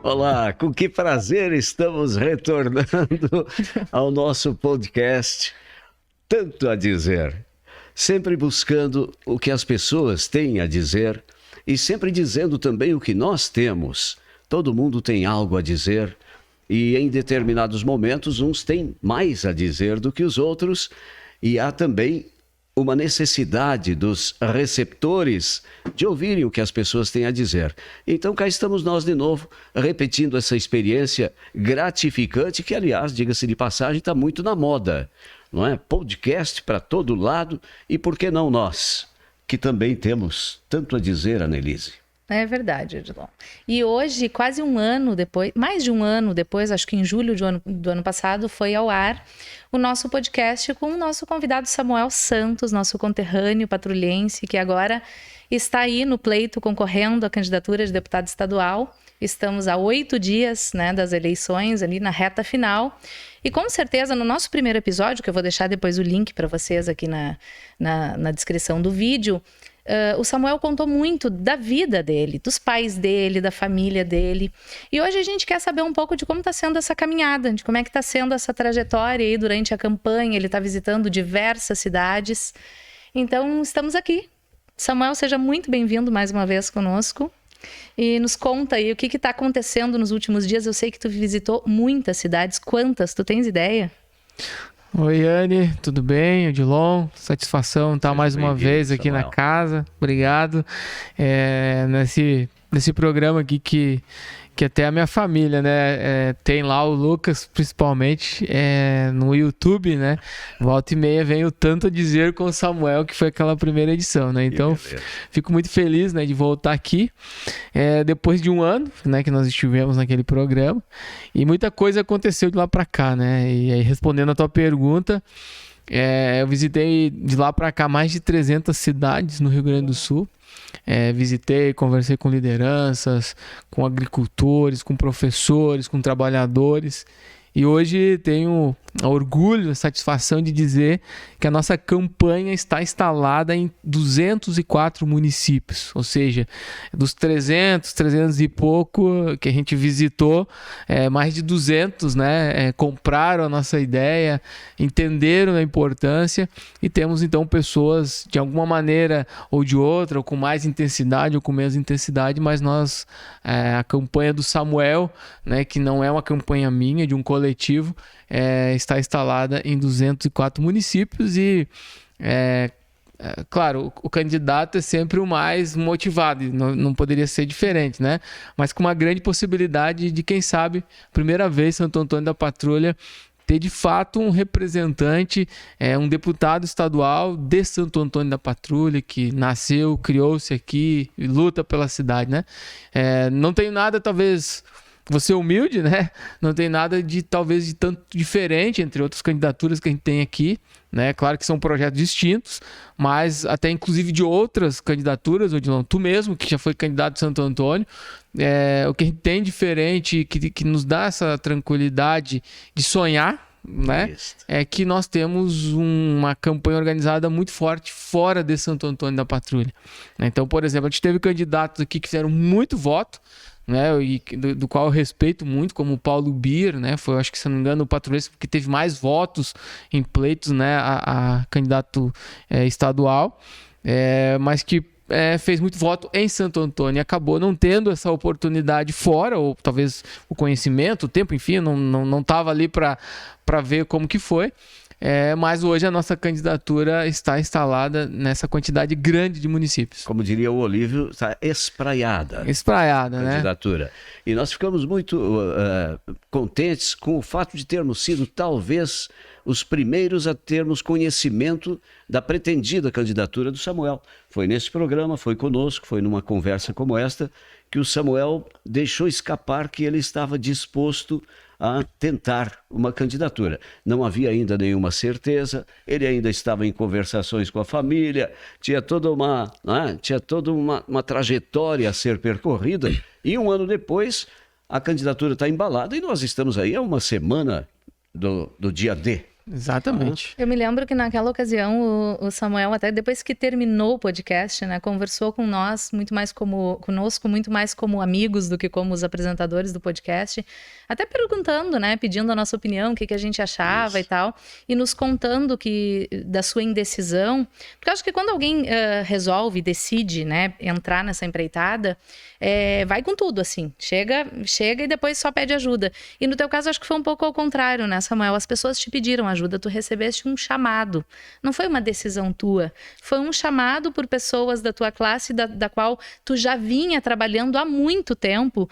Olá, com que prazer estamos retornando ao nosso podcast Tanto a Dizer. Sempre buscando o que as pessoas têm a dizer e sempre dizendo também o que nós temos. Todo mundo tem algo a dizer e em determinados momentos uns têm mais a dizer do que os outros e há também uma necessidade dos receptores de ouvirem o que as pessoas têm a dizer. Então cá estamos nós de novo, repetindo essa experiência gratificante que, aliás, diga-se de passagem, está muito na moda, não é? Podcast para todo lado e por que não nós, que também temos tanto a dizer, Annelise. É verdade, Odilon. E hoje, quase um ano depois, mais de um ano depois, acho que em julho do ano passado, foi ao ar o nosso podcast com o nosso convidado Samuel Santos, nosso conterrâneo patrulhense, que agora está aí no pleito concorrendo à candidatura de deputado estadual. Estamos a 8 dias, né, das eleições, ali na reta final. E com certeza, no nosso primeiro episódio, que eu vou deixar depois o link para vocês aqui na descrição do vídeo, o Samuel contou muito da vida dele, dos pais dele, da família dele. E hoje a gente quer saber um pouco de como está sendo essa caminhada, de como é que está sendo essa trajetória aí durante a campanha. Ele está visitando diversas cidades. Então, estamos aqui. Samuel, seja muito bem-vindo mais uma vez conosco. E nos conta aí o que está acontecendo nos últimos dias. Eu sei que tu visitou muitas cidades. Quantas? Tu tens ideia? Oi, Anne, tudo bem? Odilon, satisfação estar mais uma vez aqui Samuel. Na casa, obrigado. Nesse programa aqui que até a minha família, né, tem lá o Lucas, principalmente, no YouTube, né, volta e meia vem o Tanto a Dizer com o Samuel, que foi aquela primeira edição, né, então fico muito feliz, né, de voltar aqui, depois de um ano, né, que nós estivemos naquele programa, e muita coisa aconteceu de lá para cá, né, e aí respondendo a tua pergunta, eu visitei de lá para cá mais de 300 cidades no Rio Grande do Sul. Visitei, conversei com lideranças, com agricultores, com professores, com trabalhadores. E hoje tenho orgulho, a satisfação de dizer que a nossa campanha está instalada em 204 municípios. Ou seja, dos 300 e pouco que a gente visitou, mais de 200, né, compraram a nossa ideia, entenderam a importância e temos então pessoas de alguma maneira ou de outra, ou com mais intensidade ou com menos intensidade, mas nós, a campanha do Samuel, né, que não é uma campanha minha, de um coletivo, está instalada em 204 municípios e, claro, o candidato é sempre o mais motivado, não poderia ser diferente, né? Mas com uma grande possibilidade de, quem sabe, primeira vez Santo Antônio da Patrulha ter de fato um representante, um deputado estadual de Santo Antônio da Patrulha, que nasceu, criou-se aqui e luta pela cidade, né? Não tenho nada, talvez... Vou ser humilde, né? Não tem nada de talvez de tanto diferente entre outras candidaturas que a gente tem aqui, né? Claro que são projetos distintos, mas até inclusive de outras candidaturas, Odilon, tu mesmo que já foi candidato de Santo Antônio, o que a gente tem diferente, que nos dá essa tranquilidade de sonhar, né? É que nós temos uma campanha organizada muito forte fora de Santo Antônio da Patrulha. Então, por exemplo, a gente teve candidatos aqui que fizeram muito voto, né, e do qual eu respeito muito, como o Paulo Bier, né, foi, acho que, se não me engano, o patrulhense que teve mais votos em pleitos, né, a candidato estadual, mas que fez muito voto em Santo Antônio e acabou não tendo essa oportunidade fora, ou talvez o conhecimento, o tempo, enfim, não estava ali para ver como que foi. Mas hoje a nossa candidatura está instalada nessa quantidade grande de municípios. Como diria o Olívio, está espraiada. Espraiada, né? Candidatura. E nós ficamos muito contentes com o fato de termos sido, talvez, os primeiros a termos conhecimento da pretendida candidatura do Samuel. Foi nesse programa, foi conosco, foi numa conversa como esta, que o Samuel deixou escapar que ele estava disposto a tentar uma candidatura. Não havia ainda nenhuma certeza, ele ainda estava em conversações com a família, tinha toda uma trajetória a ser percorrida, e um ano depois a candidatura está embalada e nós estamos aí há uma semana do dia D. Exatamente. Eu me lembro que naquela ocasião o Samuel, até depois que terminou o podcast, né, conversou com nós conosco muito mais como amigos do que como os apresentadores do podcast, até perguntando, né, pedindo a nossa opinião, o que a gente achava e tal, e nos contando da sua indecisão, porque eu acho que quando alguém resolve, decide, né, entrar nessa empreitada, vai com tudo, assim, chega e depois só pede ajuda. E no teu caso, acho que foi um pouco ao contrário, né, Samuel? As pessoas te pediram ajuda, tu recebeste um chamado. Não foi uma decisão tua, foi um chamado por pessoas da tua classe, da qual tu já vinha trabalhando há muito tempo,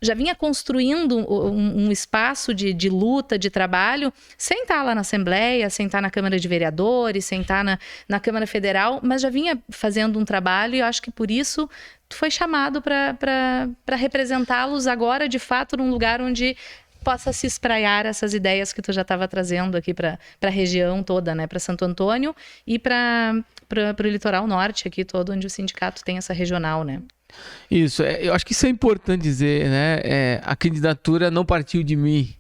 já vinha construindo um espaço de luta, de trabalho, sem estar lá na Assembleia, sem estar na Câmara de Vereadores, sem estar na Câmara Federal, mas já vinha fazendo um trabalho, e eu acho que por isso tu foi chamado para representá-los agora, de fato, num lugar onde possa se espraiar essas ideias que tu já estava trazendo aqui para a região toda, né? Para Santo Antônio e para o litoral norte aqui todo, onde o sindicato tem essa regional, né? Isso, eu acho que isso é importante dizer, né? A candidatura não partiu de mim.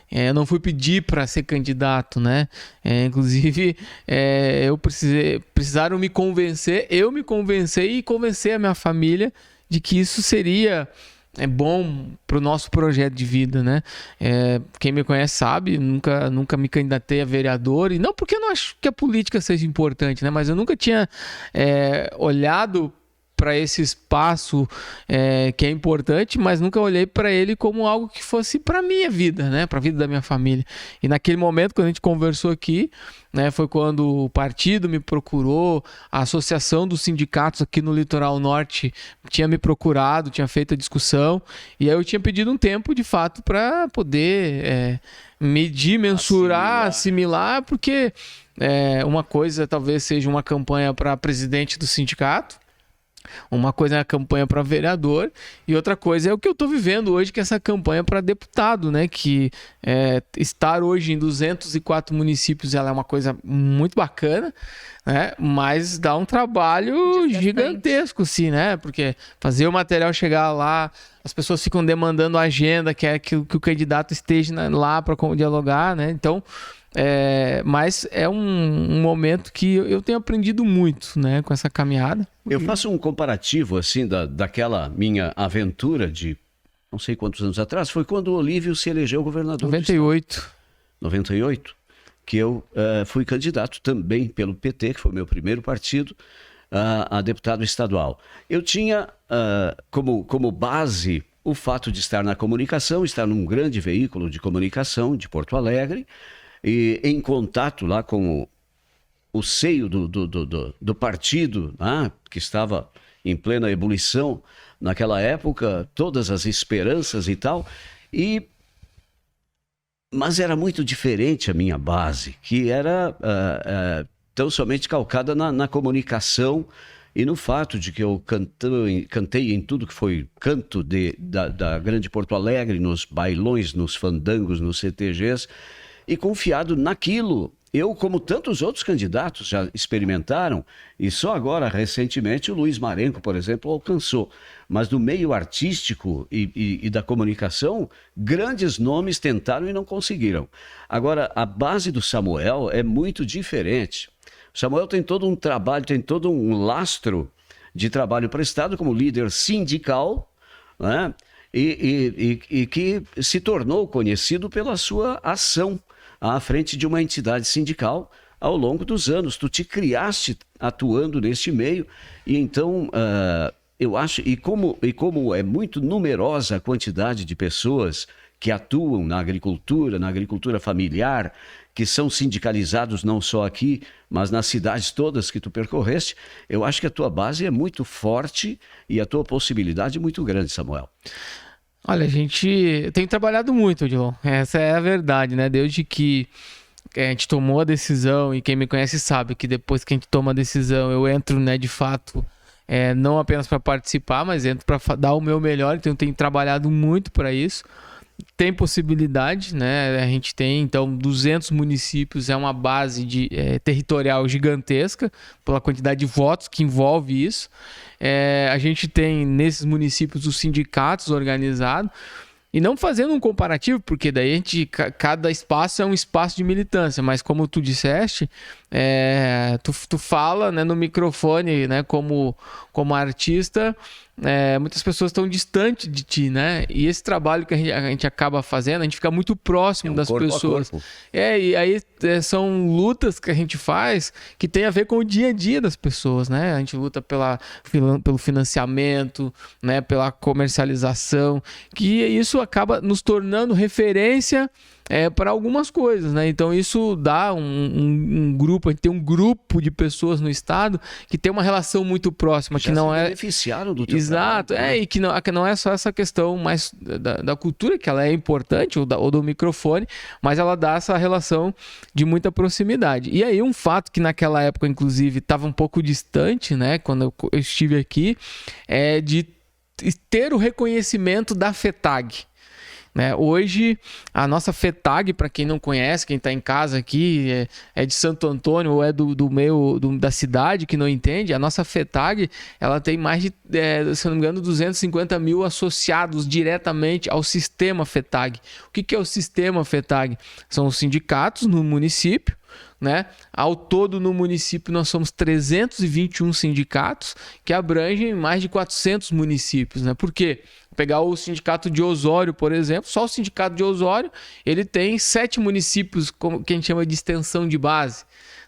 Eu não fui pedir para ser candidato, né? Inclusive, precisaram me convencer, eu me convencer e convencer a minha família de que isso seria bom para o nosso projeto de vida, né? Quem me conhece sabe, nunca me candidatei a vereador, e não porque eu não acho que a política seja importante, né? Mas eu nunca tinha olhado para esse espaço que é importante, mas nunca olhei para ele como algo que fosse para a minha vida, né? Para a vida da minha família. E naquele momento, quando a gente conversou aqui, né, foi quando o partido me procurou, a associação dos sindicatos aqui no Litoral Norte tinha me procurado, tinha feito a discussão, e aí eu tinha pedido um tempo, de fato, para poder medir, mensurar, assimilar, porque uma coisa talvez seja uma campanha para presidente do sindicato, uma coisa é a campanha para vereador e outra coisa é o que eu estou vivendo hoje, que é essa campanha para deputado, né? Que estar hoje em 204 municípios ela é uma coisa muito bacana, né? Mas dá um trabalho gigantesco, sim, né? Porque fazer o material chegar lá, as pessoas ficam demandando a agenda, quer que o candidato esteja lá para dialogar, né? Então, mas é um momento que eu tenho aprendido muito, né, com essa caminhada. Eu faço um comparativo, assim, daquela minha aventura de não sei quantos anos atrás, foi quando o Olívio se elegeu governador 98. 98, que eu fui candidato também pelo PT, que foi o meu primeiro partido, a deputado estadual. Eu tinha como base o fato de estar na comunicação, estar num grande veículo de comunicação de Porto Alegre, e em contato lá com o seio do partido, que estava em plena ebulição naquela época, todas as esperanças e tal, mas era muito diferente a minha base, que era tão somente calcada na comunicação e no fato de que eu cantei em tudo que foi canto da grande Porto Alegre, nos bailões, nos fandangos, nos CTGs, e confiado naquilo. Eu, como tantos outros candidatos já experimentaram, e só agora, recentemente, o Luiz Marenco, por exemplo, alcançou. Mas no meio artístico e da comunicação, grandes nomes tentaram e não conseguiram. Agora, a base do Samuel é muito diferente. O Samuel tem todo um trabalho, tem todo um lastro de trabalho prestado como líder sindical, né? E que se tornou conhecido pela sua ação à frente de uma entidade sindical ao longo dos anos. Tu te criaste atuando neste meio, e então eu acho, e como é muito numerosa a quantidade de pessoas que atuam na agricultura familiar, que são sindicalizados não só aqui, mas nas cidades todas que tu percorreste, eu acho que a tua base é muito forte e a tua possibilidade é muito grande, Samuel. Olha, a gente tem trabalhado muito, Odilon. Essa é a verdade, né? Desde que a gente tomou a decisão, e quem me conhece sabe que depois que a gente toma a decisão, eu entro, né, de fato, não apenas para participar, mas entro para dar o meu melhor. Então, eu tenho trabalhado muito para isso. Tem possibilidade, né? A gente tem, então, 200 municípios, é uma base territorial gigantesca, pela quantidade de votos que envolve isso. A gente tem, nesses municípios, os sindicatos organizados, E não fazendo um comparativo, porque daí cada espaço é um espaço de militância, mas como tu disseste, tu fala, né, no microfone, né, como artista, muitas pessoas estão distantes de ti, né? E esse trabalho que a gente acaba fazendo, a gente fica muito próximo das pessoas. E aí são lutas que a gente faz que tem a ver com o dia a dia das pessoas, né? A gente luta pelo financiamento, né, pela comercialização, que isso acaba nos tornando referência para algumas coisas, né? Então isso dá um grupo, a gente tem um grupo de pessoas no estado que tem uma relação muito próxima, Já que não se beneficiaram do teu exato, trabalho, né? e que não é só essa questão mais da cultura, que ela é importante, ou do microfone, mas ela dá essa relação de muita proximidade. E aí um fato que naquela época, inclusive, estava um pouco distante, né, quando eu estive aqui, é de ter o reconhecimento da FETAG. Né? Hoje, a nossa FETAG, para quem não conhece, quem está em casa aqui, é de Santo Antônio ou é do meio da cidade, que não entende, a nossa FETAG, ela tem mais de, se não me engano, 250 mil associados diretamente ao sistema FETAG. O que é o sistema FETAG? São os sindicatos no município, né? Ao todo no município nós somos 321 sindicatos que abrangem mais de 400 municípios, né? Por quê? Pegar o sindicato de Osório, por exemplo, só o sindicato de Osório, ele tem 7 municípios que a gente chama de extensão de base,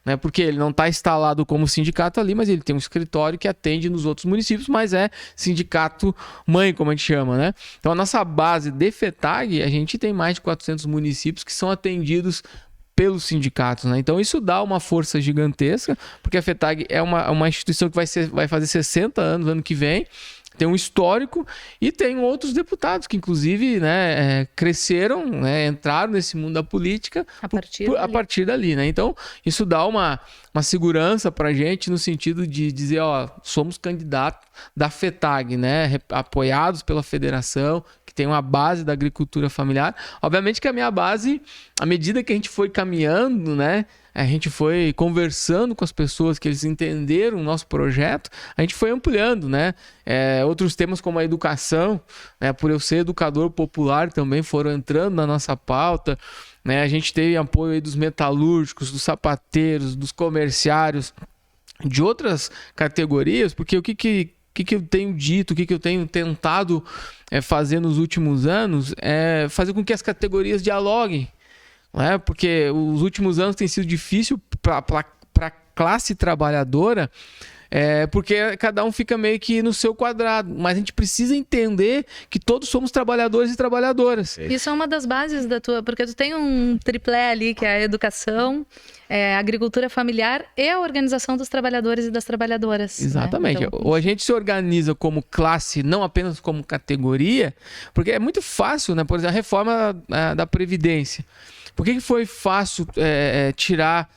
né? Porque ele não está instalado como sindicato ali, mas ele tem um escritório que atende nos outros municípios, mas é sindicato mãe, como a gente chama, né? Então a nossa base de FETAG, a gente tem mais de 400 municípios que são atendidos pelos sindicatos, né? Então isso dá uma força gigantesca, porque a FETAG é uma instituição que vai fazer 60 anos ano que vem, tem um histórico e tem outros deputados que inclusive, né, cresceram, né, entraram nesse mundo da política a partir dali, né? Então isso dá uma segurança para a gente no sentido de dizer, ó, somos candidatos da FETAG, né, apoiados pela federação, que tem uma base da agricultura familiar. Obviamente que a minha base, à medida que a gente foi caminhando, né, a gente foi conversando com as pessoas, que eles entenderam o nosso projeto, a gente foi ampliando, né? Outros temas como a educação, né? Por eu ser educador popular, também foram entrando na nossa pauta, né? A gente teve apoio aí dos metalúrgicos, dos sapateiros, dos comerciários, de outras categorias, porque o que eu tenho dito, o que eu tenho tentado fazer nos últimos anos é fazer com que as categorias dialoguem. Porque os últimos anos tem sido difícil para a classe trabalhadora, porque cada um fica meio que no seu quadrado. Mas a gente precisa entender que todos somos trabalhadores e trabalhadoras. Isso é uma das bases da tua... Porque tu tem um triplé ali, que é a educação, a agricultura familiar e a organização dos trabalhadores e das trabalhadoras. Exatamente. Né? Então, ou a gente se organiza como classe, não apenas como categoria, porque é muito fácil, né? Por exemplo, a reforma da Previdência. Por que foi fácil tirar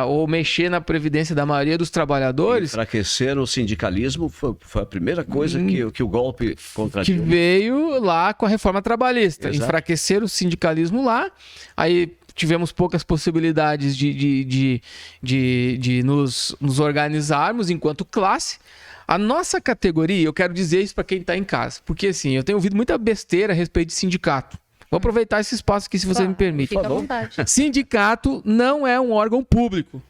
ou mexer na previdência da maioria dos trabalhadores? Enfraquecer o sindicalismo foi a primeira coisa que o golpe contra que Dilma veio lá com a reforma trabalhista. Exato. Enfraquecer o sindicalismo lá, aí tivemos poucas possibilidades de nos organizarmos enquanto classe. A nossa categoria, eu quero dizer isso para quem está em casa, porque assim, eu tenho ouvido muita besteira a respeito de sindicato. Vou aproveitar esse espaço aqui, se você me permite. Fica à vontade. Sindicato não é um órgão público.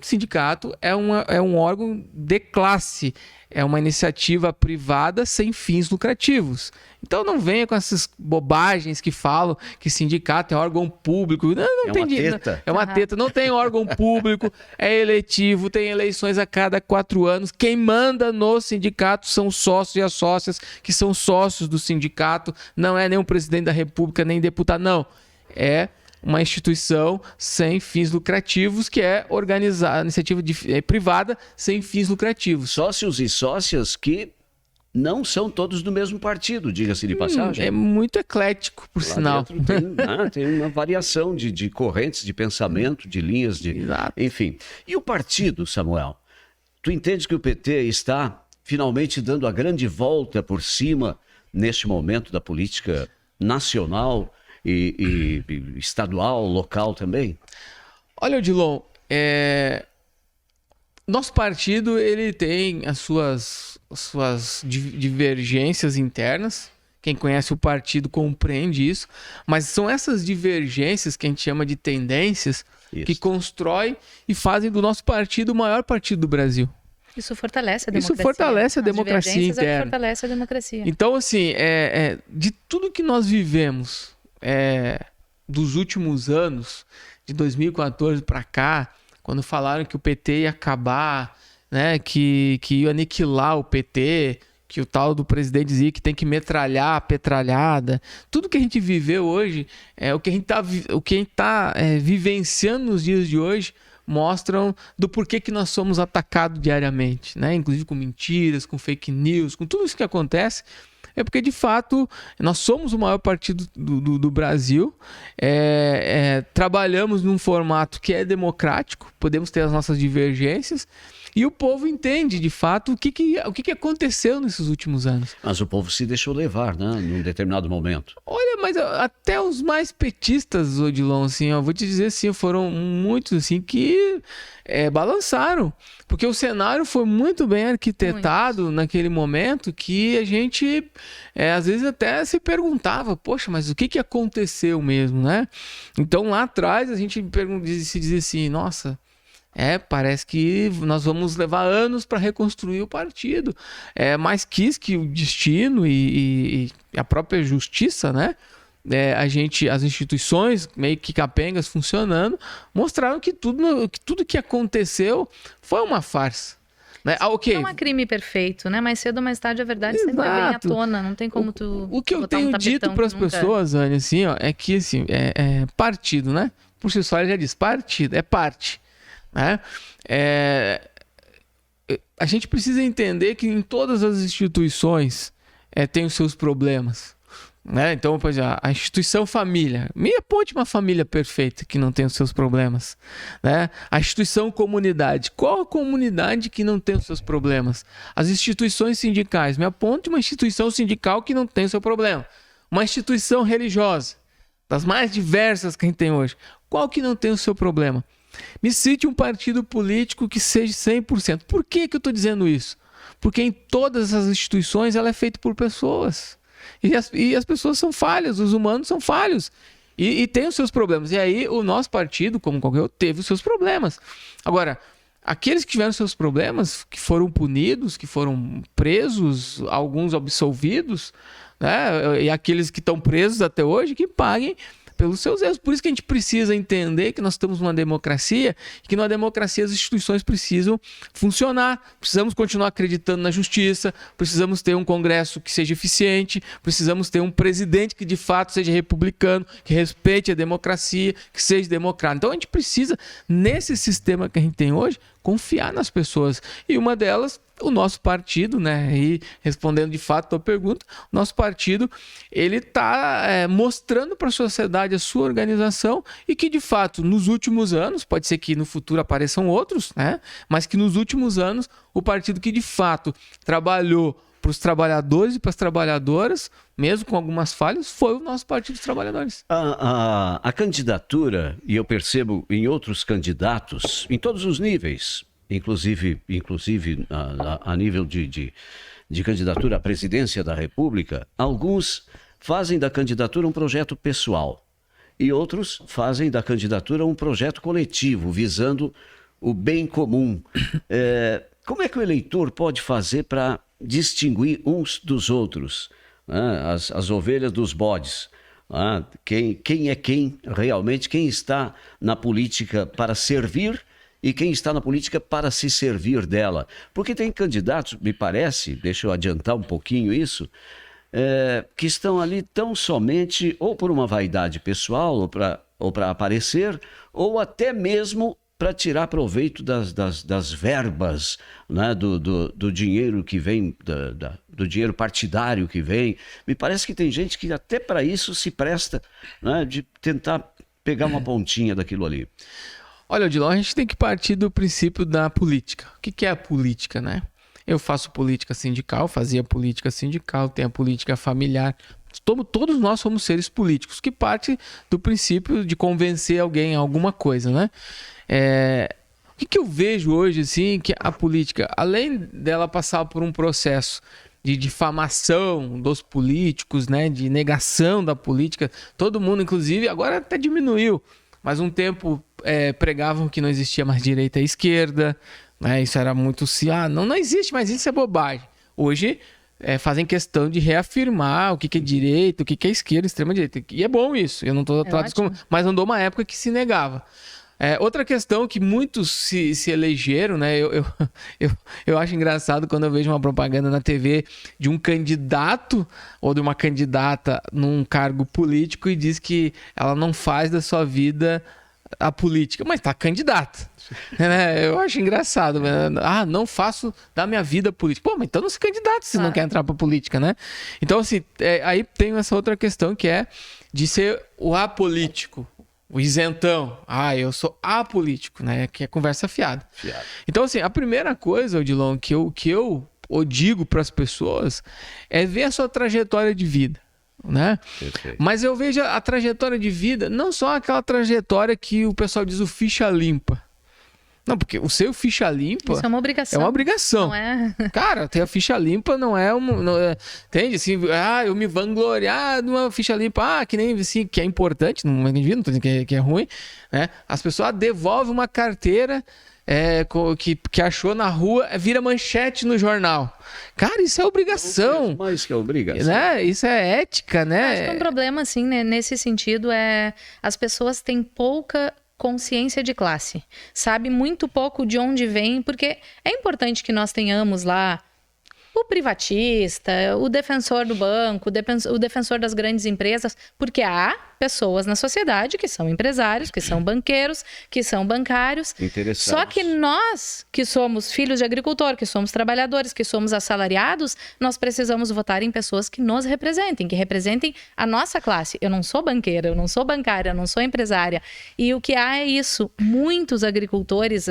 Sindicato é um órgão de classe. É uma iniciativa privada sem fins lucrativos. Então não venha com essas bobagens que falam que sindicato é órgão público. Não tem teta. É uma teta. Não tem órgão público, é eletivo, tem eleições a cada 4 anos. Quem manda no sindicato são os sócios e as sócias que são sócios do sindicato. Não é nem o presidente da República, nem deputado, não. É uma instituição sem fins lucrativos, que é organizada, iniciativa privada sem fins lucrativos. Sócios e sócias que não são todos do mesmo partido, diga-se de passagem. É muito eclético, por Lá sinal. dentro tem uma variação de correntes de pensamento, de linhas, Exato. enfim. E o partido, Samuel? Tu entendes que o PT está finalmente dando a grande volta por cima neste momento da política nacional e estadual, local também? Olha, Odilon, nosso partido ele tem as suas divergências internas, Quem conhece o partido compreende isso. Mas são essas divergências que a gente chama de tendências que constroem e fazem do nosso partido o maior partido do Brasil. Isso fortalece a democracia. Isso fortalece a democracia interna. É o que fortalece a democracia. Então, assim, de tudo que nós vivemos dos últimos anos, de 2014 para cá, quando falaram que o PT ia acabar, né, que ia aniquilar o PT, que o tal do presidente dizia que tem que metralhar a petralhada, tudo que a gente viveu hoje, o que a gente tá vivenciando nos dias de hoje, mostram do porquê que nós somos atacados diariamente, né? Inclusive com mentiras, com fake news, com tudo isso que acontece, é porque de fato nós somos o maior partido do Brasil, trabalhamos num formato que é democrático, podemos ter as nossas divergências, e o povo entende, de fato, o que aconteceu nesses últimos anos. Mas o povo se deixou levar, né? Num determinado momento. Olha, mas até os mais petistas, Odilon, assim, vou te dizer assim, foram muitos assim, que balançaram. Porque o cenário foi muito bem arquitetado naquele momento que a gente, às vezes, até se perguntava, poxa, mas o que aconteceu mesmo, né? Então, lá atrás, a gente se dizia assim, nossa... parece que nós vamos levar anos para reconstruir o partido. Mas quis que o destino e a própria justiça, né? As instituições meio que capengas funcionando, mostraram que tudo que aconteceu foi uma farsa. Né? Não há crime perfeito, né? Mais cedo ou mais tarde a verdade sempre vem à tona. Não tem como tu. O que eu tenho dito para as pessoas, Anny, assim, é que assim, partido, né? Por si só, ele já diz, partido, é parte. Né? A gente precisa entender que em todas as instituições tem os seus problemas. Né? Então, por exemplo, a instituição família. Me aponte uma família perfeita que não tem os seus problemas. Né? A instituição comunidade. Qual a comunidade que não tem os seus problemas? As instituições sindicais. Me aponte uma instituição sindical que não tem o seu problema. Uma instituição religiosa, das mais diversas que a gente tem hoje. Qual que não tem o seu problema? Me cite um partido político que seja 100%. Por que eu estou dizendo isso? Porque em todas as instituições ela é feita por pessoas. E as pessoas são falhas, os humanos são falhos. E tem os seus problemas. E aí o nosso partido, como qualquer outro, teve os seus problemas. Agora, aqueles que tiveram seus problemas, que foram punidos, que foram presos, alguns absolvidos, né? E aqueles que estão presos até hoje, que paguem pelos seus erros. Por isso que a gente precisa entender que nós estamos numa democracia e que na democracia as instituições precisam funcionar. Precisamos continuar acreditando na justiça, precisamos ter um Congresso que seja eficiente, precisamos ter um presidente que de fato seja republicano, que respeite a democracia, que seja democrático. Então a gente precisa, nesse sistema que a gente tem hoje, confiar nas pessoas. E uma delas, o nosso partido, né? E respondendo de fato a tua pergunta, o nosso partido, ele está mostrando para a sociedade a sua organização e que de fato nos últimos anos, pode ser que no futuro apareçam outros, né? Mas que nos últimos anos o partido que de fato trabalhou para os trabalhadores e para as trabalhadoras, mesmo com algumas falhas, foi o nosso Partido dos Trabalhadores. A candidatura, e eu percebo em outros candidatos, em todos os níveis, inclusive a nível de candidatura à presidência da República, alguns fazem da candidatura um projeto pessoal e outros fazem da candidatura um projeto coletivo, visando o bem comum. Como é que o eleitor pode fazer para distinguir uns dos outros, né? As ovelhas dos bodes? Quem é quem realmente, quem está na política para servir e quem está na política para se servir dela? Porque tem candidatos, me parece, deixa eu adiantar um pouquinho isso, que estão ali tão somente ou por uma vaidade pessoal, ou para aparecer, ou até mesmo para tirar proveito das verbas, né, do dinheiro que vem, do dinheiro partidário que vem. Me parece que tem gente que até para isso se presta, né, de tentar pegar uma pontinha daquilo ali. Olha, Odilon, a gente tem que partir do princípio da política. O que é a política, né? Eu faço política sindical, fazia política sindical, tenho a política familiar. Todos nós somos seres políticos, que parte do princípio de convencer alguém a alguma coisa, né? O que eu vejo hoje, assim, que a política, além dela passar por um processo de difamação dos políticos, né? De negação da política. Todo mundo, inclusive, agora até diminuiu. Mas um tempo pregavam que não existia mais direita e esquerda, né? Isso era muito assim, não existe, mas isso é bobagem. Hoje fazem questão de reafirmar o que é direita, o que é esquerda, extrema direita. E é bom isso, eu não estou mas andou uma época que se negava. Outra questão que muitos se elegeram, né? Eu acho engraçado quando eu vejo uma propaganda na TV de um candidato ou de uma candidata num cargo político e diz que ela não faz da sua vida a política, mas tá candidata. Né? Eu acho engraçado. Não faço da minha vida política. Pô, mas então não se candidata se não quer entrar pra política, né? Então, assim, aí tem essa outra questão que é de ser o apolítico. O isentão. Eu sou apolítico, né? Que é conversa fiada. Então, assim, a primeira coisa, Odilon, que eu digo para as pessoas é ver a sua trajetória de vida, né? Perfeito. Mas eu vejo a trajetória de vida, não só aquela trajetória que o pessoal diz o ficha limpa. Não, porque o seu ficha limpa... Isso é uma obrigação. É uma obrigação. Não é... Cara, ter a ficha limpa não é uma... entende? Assim, eu me vangloriar de uma ficha limpa. Que nem assim, que é importante, não estou dizendo que é ruim, né? As pessoas devolvem uma carteira que achou na rua, vira manchete no jornal. Cara, isso é obrigação. Mais que é obrigação. Né? Isso é ética, né? Acho que um problema, assim, né, nesse sentido, as pessoas têm pouca consciência de classe, sabe muito pouco de onde vem, porque é importante que nós tenhamos lá o privatista, o defensor do banco, o defensor das grandes empresas, porque há pessoas na sociedade que são empresários, que são banqueiros, que são bancários. Só que nós, que somos filhos de agricultor, que somos trabalhadores, que somos assalariados, nós precisamos votar em pessoas que nos representem, que representem a nossa classe. Eu não sou banqueira, eu não sou bancária, eu não sou empresária. E o que há é isso. Muitos agricultores,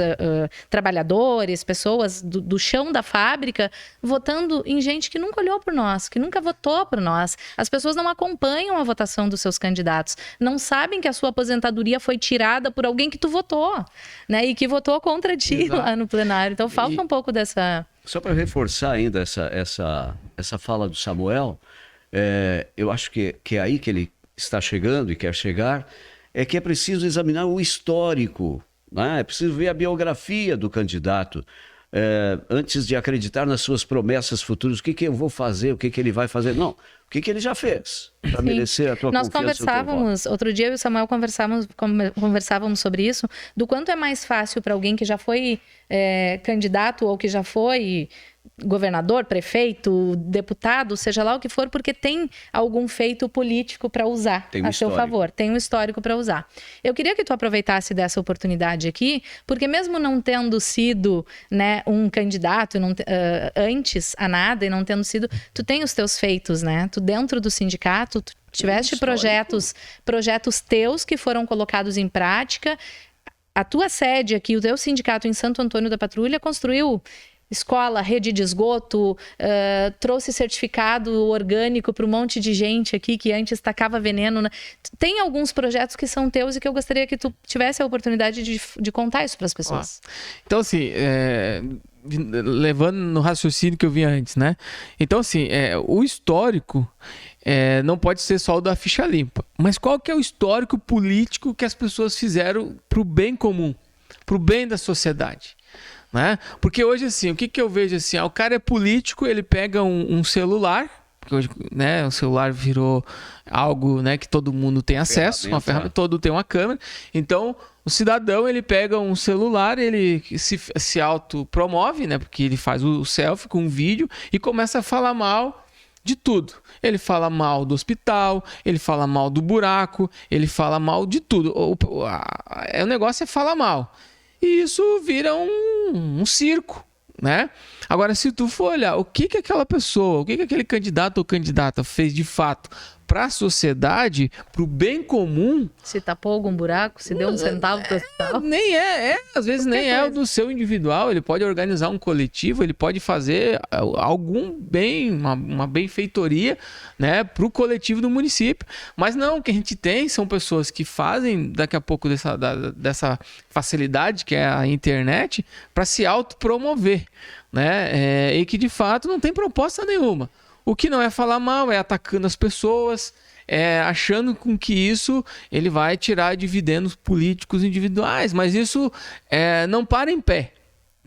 trabalhadores, pessoas do chão da fábrica, votando em gente que nunca olhou por nós, que nunca votou por nós. As pessoas não acompanham a votação dos seus candidatos. Não sabem que a sua aposentadoria foi tirada por alguém que tu votou, né? E que votou contra ti. Exato. Lá no plenário. Então falta um pouco dessa... Só para reforçar ainda essa fala do Samuel, eu acho que é aí que ele está chegando e quer chegar, é que é preciso examinar o histórico, né? É preciso ver a biografia do candidato. Antes de acreditar nas suas promessas futuras, o que eu vou fazer, o que ele vai fazer. Não, o que ele já fez para merecer a tua Nós confiança. Nós conversávamos, outro dia eu e o Samuel conversávamos sobre isso, do quanto é mais fácil para alguém que já foi candidato ou que já foi governador, prefeito, deputado, seja lá o que for, porque tem algum feito político para usar a seu favor, tem um histórico para usar. Eu queria que tu aproveitasse dessa oportunidade aqui, porque mesmo não tendo sido, né, um candidato antes a nada e não tendo sido, tu tem os teus feitos, né? Tu dentro do sindicato, tu tiveste projetos teus que foram colocados em prática. A tua sede aqui, o teu sindicato em Santo Antônio da Patrulha construiu escola, rede de esgoto, trouxe certificado orgânico para um monte de gente aqui que antes tacava veneno. Tem alguns projetos que são teus e que eu gostaria que tu tivesse a oportunidade de contar isso para as pessoas. Então, assim, levando no raciocínio que eu vi antes, né? Então, assim, o histórico não pode ser só o da ficha limpa. Mas qual que é o histórico político que as pessoas fizeram para o bem comum, para o bem da sociedade? Né? Porque hoje, assim, o que eu vejo assim, o cara é político, ele pega um celular, porque hoje, né, o celular virou algo, né, que todo mundo tem acesso, uma ferramenta, todo tem uma câmera. Então, o cidadão, ele pega um celular, ele se autopromove, né, porque ele faz o selfie com um vídeo e começa a falar mal de tudo. Ele fala mal do hospital, ele fala mal do buraco, ele fala mal de tudo. O negócio é falar mal. E isso vira um circo, né? Agora, se tu for olhar o que aquela pessoa, o que aquele candidato ou candidata fez de fato para a sociedade, para o bem comum. Se tapou algum buraco, se deu um centavo para o hospital. Nem às vezes nem é o do seu individual, ele pode organizar um coletivo, ele pode fazer algum bem, uma benfeitoria, né, para o coletivo do município. Mas não, o que a gente tem são pessoas que fazem daqui a pouco dessa facilidade que é a internet para se autopromover, né, e que de fato não tem proposta nenhuma. O que não é falar mal, é atacando as pessoas, achando com que isso ele vai tirar dividendos políticos individuais, mas isso não para em pé.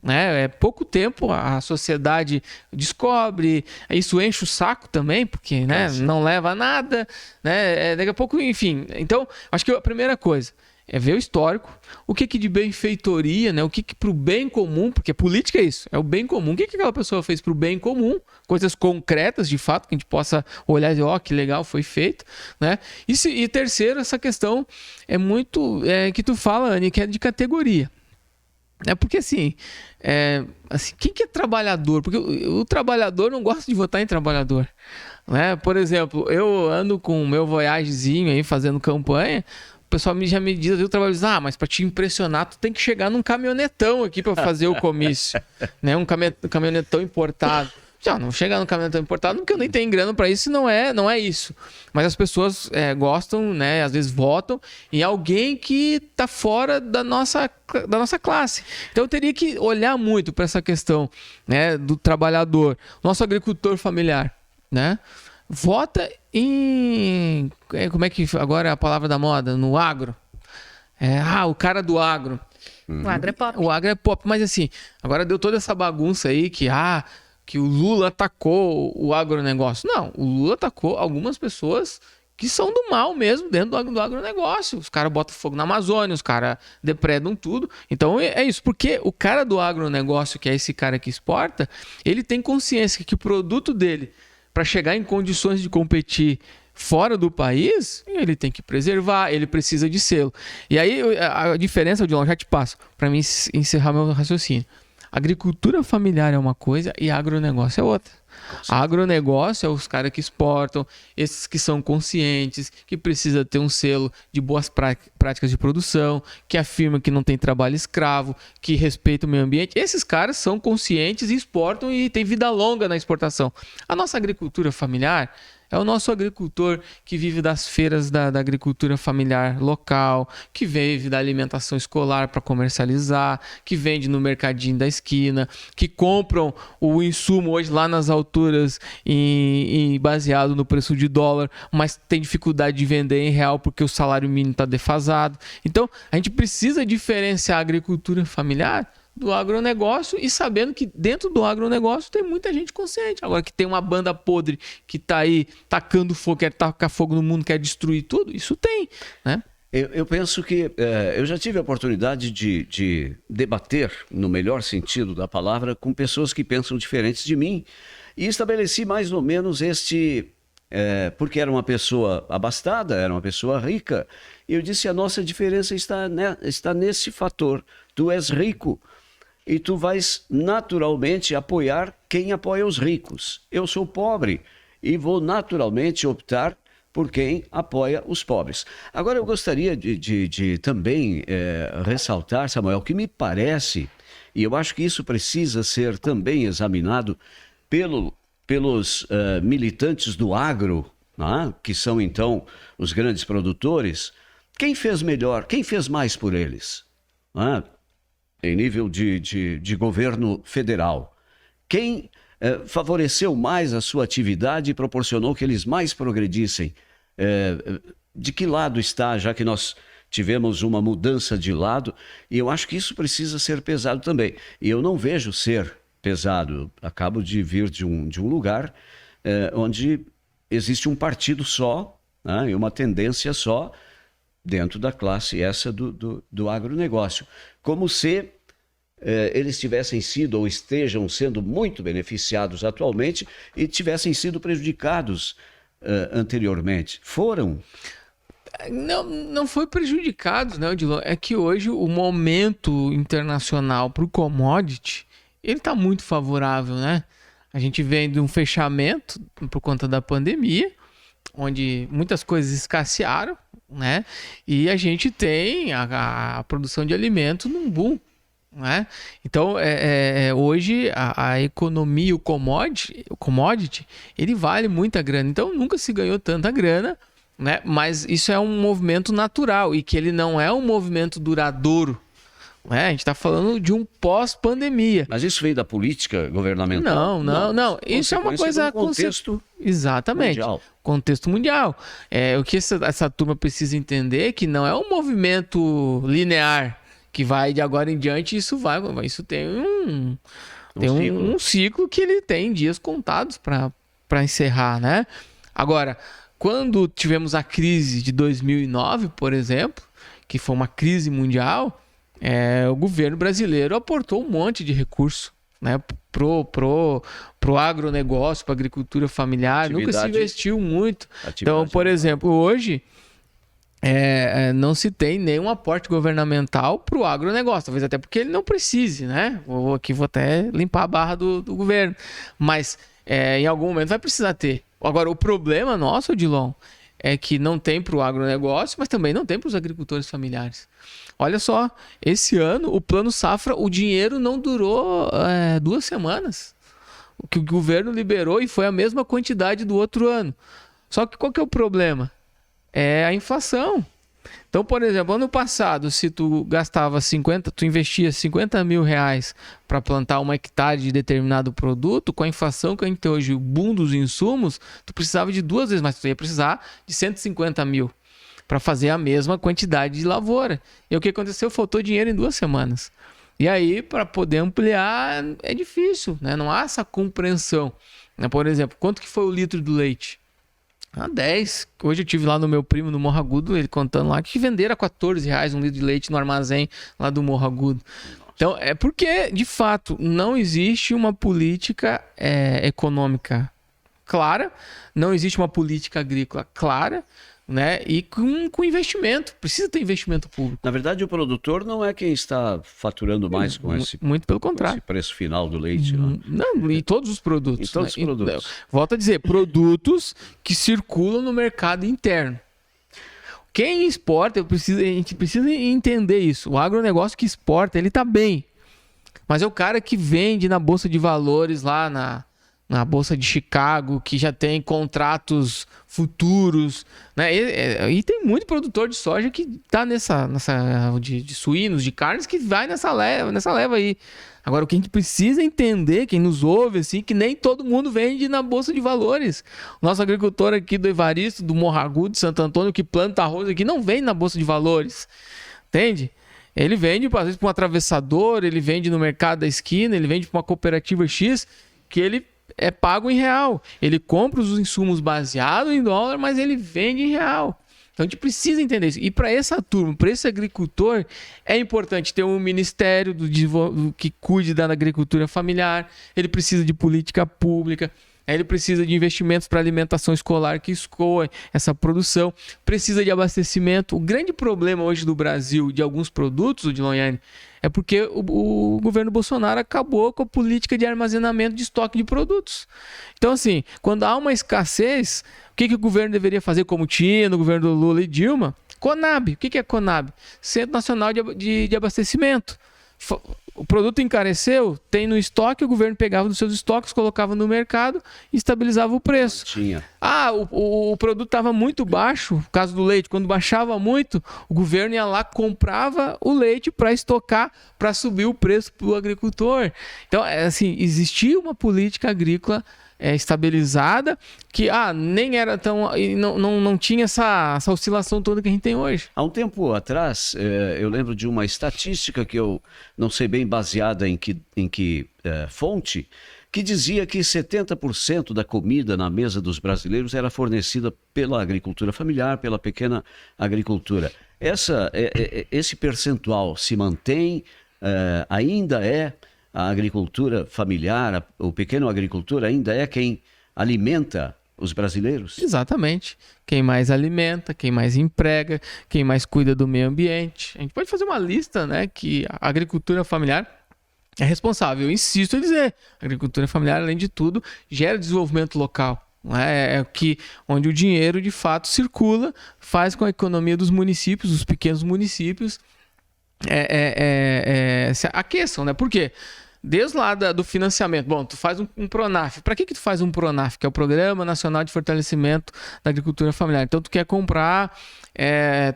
Né? É pouco tempo a sociedade descobre, isso enche o saco também, porque né, não leva a nada, né? Daqui a pouco, enfim. Então, acho que a primeira coisa é ver o histórico, o que de benfeitoria, né? O que para o bem comum, porque política é isso, é o bem comum. O que aquela pessoa fez para o bem comum, coisas concretas de fato, que a gente possa olhar e dizer, que legal, foi feito, né? E terceiro, essa questão é muito, que tu fala, Anny, que é de categoria. Porque assim, quem que é trabalhador? Porque o trabalhador não gosta de votar em trabalhador, né? Por exemplo, eu ando com o meu Voyagezinho aí fazendo campanha, o pessoal já me diz, eu trabalho, mas para te impressionar, tu tem que chegar num caminhonetão aqui para fazer o comício, né? Um caminhonetão importado. Já não chegar no caminhonetão importado, porque eu nem tenho grana para isso, não é isso. Mas as pessoas gostam, né? Às vezes votam em alguém que tá fora da nossa classe. Então eu teria que olhar muito para essa questão, né, do trabalhador, nosso agricultor familiar, né? Vota em... Como é que agora é a palavra da moda? No agro. O cara do agro. O agro é pop. O agro é pop, mas assim, agora deu toda essa bagunça aí que o Lula atacou o agronegócio. Não, o Lula atacou algumas pessoas que são do mal mesmo dentro do agronegócio. Os caras botam fogo na Amazônia, os caras depredam tudo. Então é isso, porque o cara do agronegócio, que é esse cara que exporta, ele tem consciência que o produto dele, para chegar em condições de competir fora do país, ele tem que preservar, ele precisa de selo. E aí a diferença, Odilon, já te passo, para mim encerrar meu raciocínio. Agricultura familiar é uma coisa e agronegócio é outra. Agronegócio é os caras que exportam, esses que são conscientes, que precisa ter um selo de boas práticas de produção, que afirma que não tem trabalho escravo, que respeita o meio ambiente. Esses caras são conscientes e exportam e tem vida longa na exportação. A nossa agricultura familiar é o nosso agricultor que vive das feiras da agricultura familiar local, que vive da alimentação escolar para comercializar, que vende no mercadinho da esquina, que compram o insumo hoje lá nas alturas baseado no preço de dólar, mas tem dificuldade de vender em real porque o salário mínimo está defasado. Então, a gente precisa diferenciar a agricultura familiar do agronegócio e sabendo que dentro do agronegócio tem muita gente consciente. Agora que tem uma banda podre que tá aí tacando fogo, quer tacar fogo no mundo, quer destruir tudo, isso tem, né? Eu penso que eu já tive a oportunidade de debater, no melhor sentido da palavra, com pessoas que pensam diferentes de mim e estabeleci mais ou menos porque era uma pessoa abastada, era uma pessoa rica, e eu disse, a nossa diferença está nesse fator, tu és rico, e tu vais naturalmente apoiar quem apoia os ricos. Eu sou pobre e vou naturalmente optar por quem apoia os pobres. Agora eu gostaria de também ressaltar, Samuel, que me parece, e eu acho que isso precisa ser também examinado pelos militantes do agro, né, que são então os grandes produtores, quem fez melhor, quem fez mais por eles? Né? Em nível de governo federal. Quem favoreceu mais a sua atividade e proporcionou que eles mais progredissem? De que lado está, já que nós tivemos uma mudança de lado? E eu acho que isso precisa ser pesado também. E eu não vejo ser pesado. Acabo de vir de um lugar onde existe um partido só, né, e uma tendência só, dentro da classe essa do agronegócio. Como se eles tivessem sido ou estejam sendo muito beneficiados atualmente e tivessem sido prejudicados anteriormente. Foram? Não foi prejudicados, né, Odilon? É que hoje o momento internacional para o commodity, ele está muito favorável, né? A gente vem de um fechamento por conta da pandemia. onde muitas coisas escassearam, né? E a gente tem a produção de alimentos num boom, né? Então, hoje a economia, o commodity, ele vale muita grana. Então, nunca se ganhou tanta grana, né? Mas isso é um movimento natural e que ele não é um movimento duradouro. A gente está falando de um pós-pandemia. Mas isso veio da política governamental? Não. Isso é uma coisa... contexto exatamente. Mundial. Contexto mundial. O que essa turma precisa entender é que não é um movimento linear que vai de agora em diante. Isso tem um ciclo que ele tem dias contados para encerrar, né? Agora, quando tivemos a crise de 2009, por exemplo, que foi uma crise mundial... o governo brasileiro aportou um monte de recurso, né, pro agronegócio, para a agricultura familiar. Nunca se investiu muito. Então, por exemplo, hoje não se tem nenhum aporte governamental para o agronegócio, talvez até porque ele não precise, né? Vou até limpar a barra do governo, mas em algum momento vai precisar ter. Agora, o problema nosso, Odilon, é que não tem para o agronegócio, mas também não tem para os agricultores familiares. Olha só, esse ano, o Plano Safra, o dinheiro não durou 2 semanas. O que o governo liberou e foi a mesma quantidade do outro ano. Só que qual que é o problema? É a inflação. Então, por exemplo, ano passado, se tu investia 50 mil reais para plantar 1 hectare de determinado produto, com a inflação que a gente tem hoje, o boom dos insumos, tu precisava de 2 vezes mais, tu ia precisar de 150 mil para fazer a mesma quantidade de lavoura. E o que aconteceu? Faltou dinheiro em 2 semanas. E aí, para poder ampliar, é difícil, né? Não há essa compreensão. Por exemplo, quanto que foi o litro do leite? 10. Hoje eu tive lá no meu primo, no Morro Agudo, ele contando lá que venderam a R$14 um litro de leite no armazém lá do Morro Agudo. Então, é porque, de fato, não existe uma política econômica clara, não existe uma política agrícola clara, né? E com investimento. Precisa ter investimento público. Na verdade, o produtor não é quem está faturando mais com esse... Muito pelo contrário. Esse preço final do leite. Né? Não, e todos os produtos. E todos os produtos. Volto a dizer, produtos que circulam no mercado interno. Quem exporta, a gente precisa entender isso. O agronegócio que exporta, ele está bem. Mas é o cara que vende na Bolsa de Valores lá na Bolsa de Chicago, que já tem contratos futuros, né? E tem muito produtor de soja que está de suínos, de carnes, que vai nessa leva aí. Agora, o que a gente precisa entender, quem nos ouve, assim, que nem todo mundo vende na Bolsa de Valores. O nosso agricultor aqui do Evaristo, do Morro Agudo, de Santo Antônio, que planta arroz aqui, não vende na Bolsa de Valores. Entende? Ele vende, às vezes, para um atravessador, ele vende no mercado da esquina, ele vende para uma cooperativa X, que ele é pago em real. Ele compra os insumos baseados em dólar, mas ele vende em real. Então a gente precisa entender isso. E para essa turma, para esse agricultor, é importante ter um ministério que cuide da agricultura familiar. Ele precisa de política pública. Ele precisa de investimentos para alimentação escolar que escoa essa produção. Precisa de abastecimento. O grande problema hoje do Brasil de alguns produtos, o de Lonhane, é porque o governo Bolsonaro acabou com a política de armazenamento de estoque de produtos. Então, assim, quando há uma escassez, o que o governo deveria fazer, como tinha no governo do Lula e Dilma? Conab. O que é Conab? Centro Nacional de Abastecimento. O produto encareceu, tem no estoque, o governo pegava dos seus estoques, colocava no mercado e estabilizava o preço. O produto estava muito baixo, no caso do leite, quando baixava muito, o governo ia lá, comprava o leite para estocar, para subir o preço para o agricultor. Então, assim, existia uma política agrícola estabilizada, que nem era tão... Não tinha essa oscilação toda que a gente tem hoje. Há um tempo atrás, eu lembro de uma estatística que eu não sei bem baseada em que fonte, que dizia que 70% da comida na mesa dos brasileiros era fornecida pela agricultura familiar, pela pequena agricultura. Esse percentual se mantém, ainda é a agricultura familiar, o pequeno agricultor ainda é quem alimenta os brasileiros? Exatamente. Quem mais alimenta, quem mais emprega, quem mais cuida do meio ambiente. A gente pode fazer uma lista, né, que a agricultura familiar é responsável. Eu insisto em dizer, a agricultura familiar, além de tudo, gera desenvolvimento local. É onde o dinheiro de fato circula, faz com a economia dos municípios, dos pequenos municípios, se aqueçam, né? Por quê? Desde lá do financiamento. Bom, tu faz um Pronaf. Para que tu faz um Pronaf? Que é o Programa Nacional de Fortalecimento da Agricultura Familiar. Então, tu quer comprar,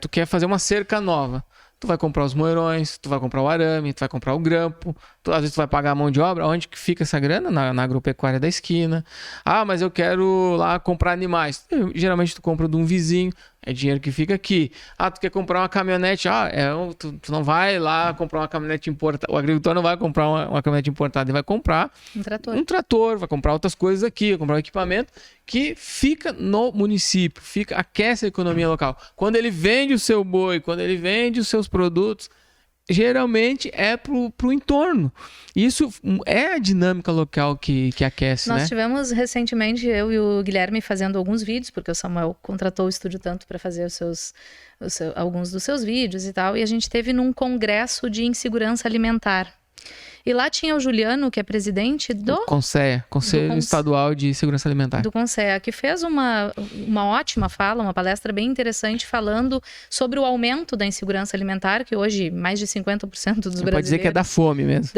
tu quer fazer uma cerca nova. Tu vai comprar os moirões, tu vai comprar o arame, tu vai comprar o grampo, às vezes tu vai pagar a mão de obra. Onde que fica essa grana? Na agropecuária da esquina. Ah, mas eu quero lá comprar animais. Geralmente tu compra de um vizinho, é dinheiro que fica aqui. Ah, tu quer comprar uma caminhonete. Tu não vai lá comprar uma caminhonete importada. O agricultor não vai comprar uma caminhonete importada, ele vai comprar um trator, vai comprar outras coisas aqui, vai comprar um equipamento que fica no município, aquece a economia local. Quando ele vende o seu boi, quando ele vende os seus produtos, geralmente é pro entorno. Isso é a dinâmica local que aquece, Nós né? tivemos recentemente, eu e o Guilherme, fazendo alguns vídeos, porque o Samuel contratou o Estúdio Tanto para fazer alguns dos seus vídeos e tal, e a gente teve num congresso de insegurança alimentar. E lá tinha o Juliano, que é presidente do Conselho Estadual de Segurança Alimentar. Do CONSEA, que fez uma ótima fala, uma palestra bem interessante, falando sobre o aumento da insegurança alimentar, que hoje mais de 50% dos brasileiros... Pode dizer que é da fome mesmo.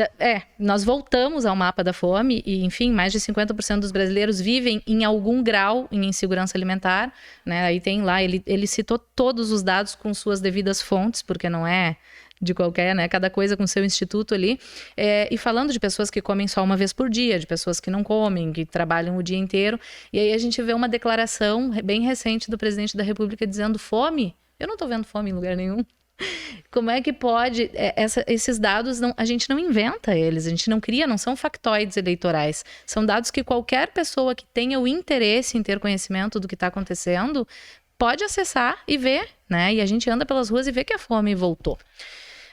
Nós voltamos ao mapa da fome e, enfim, mais de 50% dos brasileiros vivem em algum grau em insegurança alimentar, né? Aí tem lá, ele citou todos os dados com suas devidas fontes, porque não é de qualquer, né? Cada coisa com seu instituto ali. E falando de pessoas que comem só uma vez por dia, de pessoas que não comem, que trabalham o dia inteiro. E aí a gente vê uma declaração bem recente do presidente da República dizendo: fome? Eu não tô vendo fome em lugar nenhum. Como é que pode? Esses dados, a gente não inventa eles, a gente não cria, não são factoides eleitorais. São dados que qualquer pessoa que tenha o interesse em ter conhecimento do que está acontecendo pode acessar e ver, né? E a gente anda pelas ruas e vê que a fome voltou.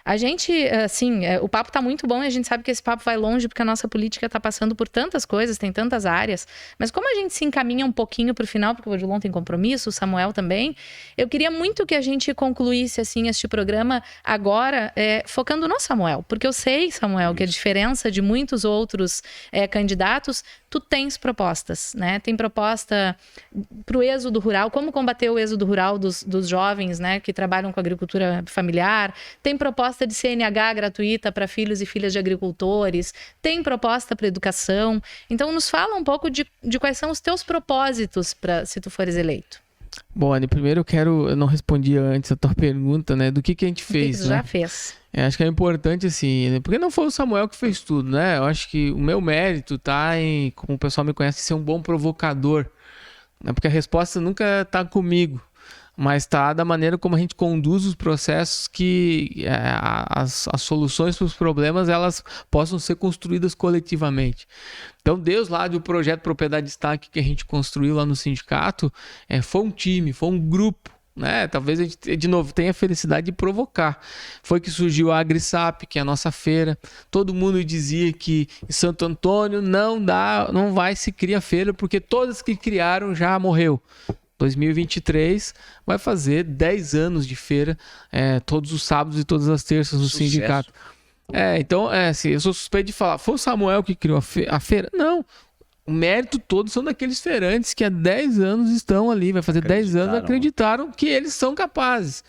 A gente, assim, o papo tá muito bom e a gente sabe que esse papo vai longe porque a nossa política tá passando por tantas coisas, tem tantas áreas. Mas como a gente se encaminha um pouquinho pro final, porque o Odilon tem compromisso, o Samuel também, eu queria muito que a gente concluísse, assim, este programa agora, focando no Samuel. Porque eu sei, Samuel, que a diferença de muitos outros candidatos, tu tens propostas, né? Tem proposta pro êxodo rural, como combater o êxodo rural dos jovens, né, que trabalham com agricultura familiar. Tem proposta de CNH gratuita para filhos e filhas de agricultores, tem proposta para educação. Então, nos fala um pouco de quais são os teus propósitos se tu fores eleito. Bom, Anny, primeiro eu não respondi antes a tua pergunta, né, do que a gente fez, que tu já fez. Acho que é importante, assim, né, porque não foi o Samuel que fez tudo, né? Eu acho que o meu mérito tá em, como o pessoal me conhece, ser um bom provocador, né? Porque a resposta nunca tá comigo, mas está da maneira como a gente conduz os processos, que as soluções para os problemas elas possam ser construídas coletivamente. Então, desde lá do projeto Propriedade de Destaque que a gente construiu lá no sindicato, foi um time, foi um grupo, né? Talvez a gente, de novo, tenha a felicidade de provocar. Foi que surgiu a AgriSap, que é a nossa feira. Todo mundo dizia que em Santo Antônio não vai se criar feira, porque todas que criaram já morreu. 2023 vai fazer 10 anos de feira, todos os sábados e todas as terças no sindicato. Então, assim, eu sou suspeito de falar, foi o Samuel que criou a feira? Não, o mérito todo são daqueles feirantes que há 10 anos estão ali, vai fazer 10 anos, acreditaram que eles são capazes.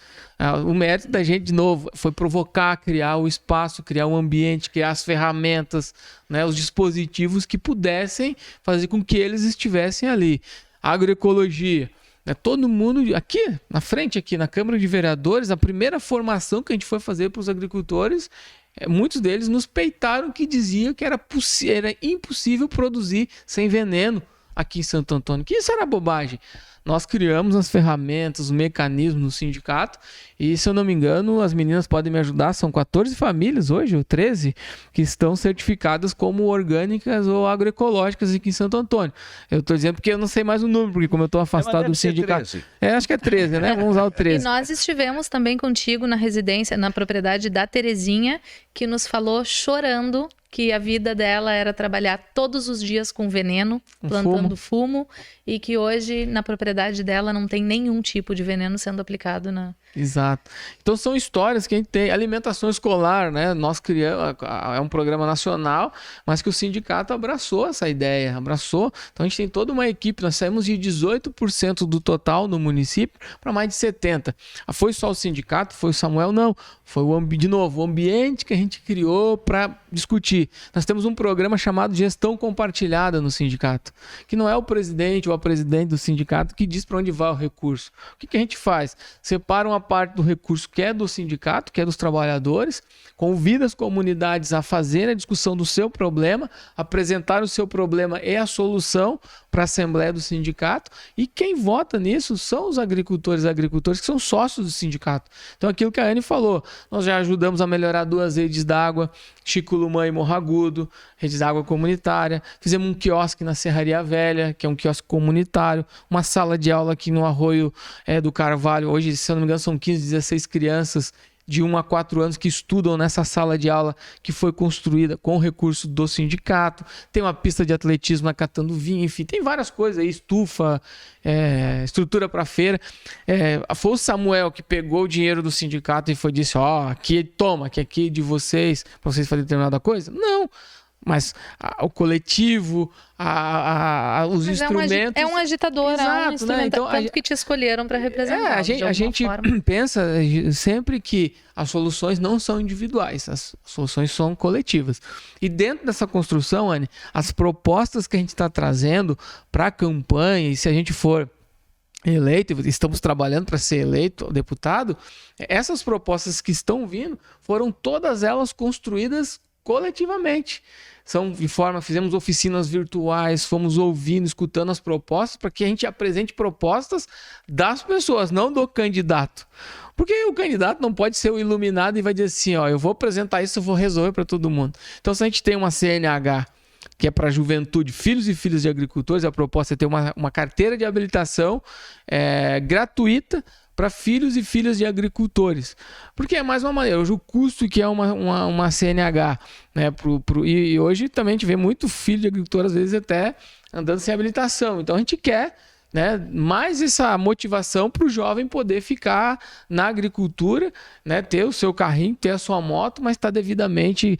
O mérito da gente, de novo, foi provocar, criar o espaço, criar um ambiente, criar as ferramentas, né, os dispositivos que pudessem fazer com que eles estivessem ali. Agroecologia. Todo mundo aqui na frente, aqui na Câmara de Vereadores, a primeira formação que a gente foi fazer para os agricultores, muitos deles nos peitaram que diziam que era impossível produzir sem veneno aqui em Santo Antônio, que isso era bobagem. Nós criamos as ferramentas, os mecanismos no sindicato e, se eu não me engano, as meninas podem me ajudar, são 14 famílias hoje, ou 13, que estão certificadas como orgânicas ou agroecológicas aqui em Santo Antônio. Eu estou dizendo porque eu não sei mais o número, porque como eu estou afastado do sindicato... acho que é 13, né? Vamos usar o 13. E nós estivemos também contigo na residência, na propriedade da Terezinha, que nos falou chorando que a vida dela era trabalhar todos os dias com veneno, plantando fumo, e que hoje na propriedade dela não tem nenhum tipo de veneno sendo aplicado Exato. Então são histórias que a gente tem. Alimentação escolar, né? Nós criamos, é um programa nacional, mas que o sindicato abraçou essa ideia, abraçou. Então a gente tem toda uma equipe, nós saímos de 18% do total no município para mais de 70%. Foi só o sindicato? Foi o Samuel? Não. Foi de novo, o ambiente que a gente criou para discutir. Nós temos um programa chamado Gestão Compartilhada no sindicato, que não é o presidente ou a presidente do sindicato que diz para onde vai o recurso. O que a gente faz? Separa uma parte do recurso que é do sindicato, que é dos trabalhadores, convida as comunidades a fazer a discussão do seu problema, apresentar o seu problema e a solução para a Assembleia do Sindicato, e quem vota nisso são os agricultores e agricultores que são sócios do sindicato. Então aquilo que a Anne falou, nós já ajudamos a melhorar 2 redes d'água, Chico Lumã e Morro Agudo, redes d'água comunitária, fizemos um quiosque na Serraria Velha, que é um quiosque comunitário, uma sala de aula aqui no Arroio do Carvalho, hoje, se eu não me engano, são 15, 16 crianças de 1 a 4 anos que estudam nessa sala de aula que foi construída com recurso do sindicato. Tem uma pista de atletismo na Catanduvinha, enfim, tem várias coisas aí, estufa, estrutura para feira. Foi o Samuel que pegou o dinheiro do sindicato e disse, aqui, toma, que aqui é de vocês, para vocês fazerem determinada coisa? Não. Mas o coletivo, os instrumentos... É um agitador, exato, né? Então, tanto que te escolheram para representar. A gente pensa sempre que as soluções não são individuais, as soluções são coletivas. E dentro dessa construção, Anne, as propostas que a gente está trazendo para a campanha, e se a gente for eleito, estamos trabalhando para ser eleito deputado, essas propostas que estão vindo foram todas elas construídas coletivamente. Fizemos oficinas virtuais, fomos ouvindo, escutando as propostas para que a gente apresente propostas das pessoas, não do candidato. Porque o candidato não pode ser o iluminado e vai dizer assim, eu vou apresentar isso, eu vou resolver para todo mundo. Então, se a gente tem uma CNH que é para a juventude, filhos e filhas de agricultores, a proposta é ter uma carteira de habilitação gratuita para filhos e filhas de agricultores. Porque é mais uma maneira. Hoje o custo que é uma CNH, né, e hoje também a gente vê muito filho de agricultor, às vezes até andando sem habilitação. Então a gente quer, né, mais essa motivação para o jovem poder ficar na agricultura, né, ter o seu carrinho, ter a sua moto, mas estar devidamente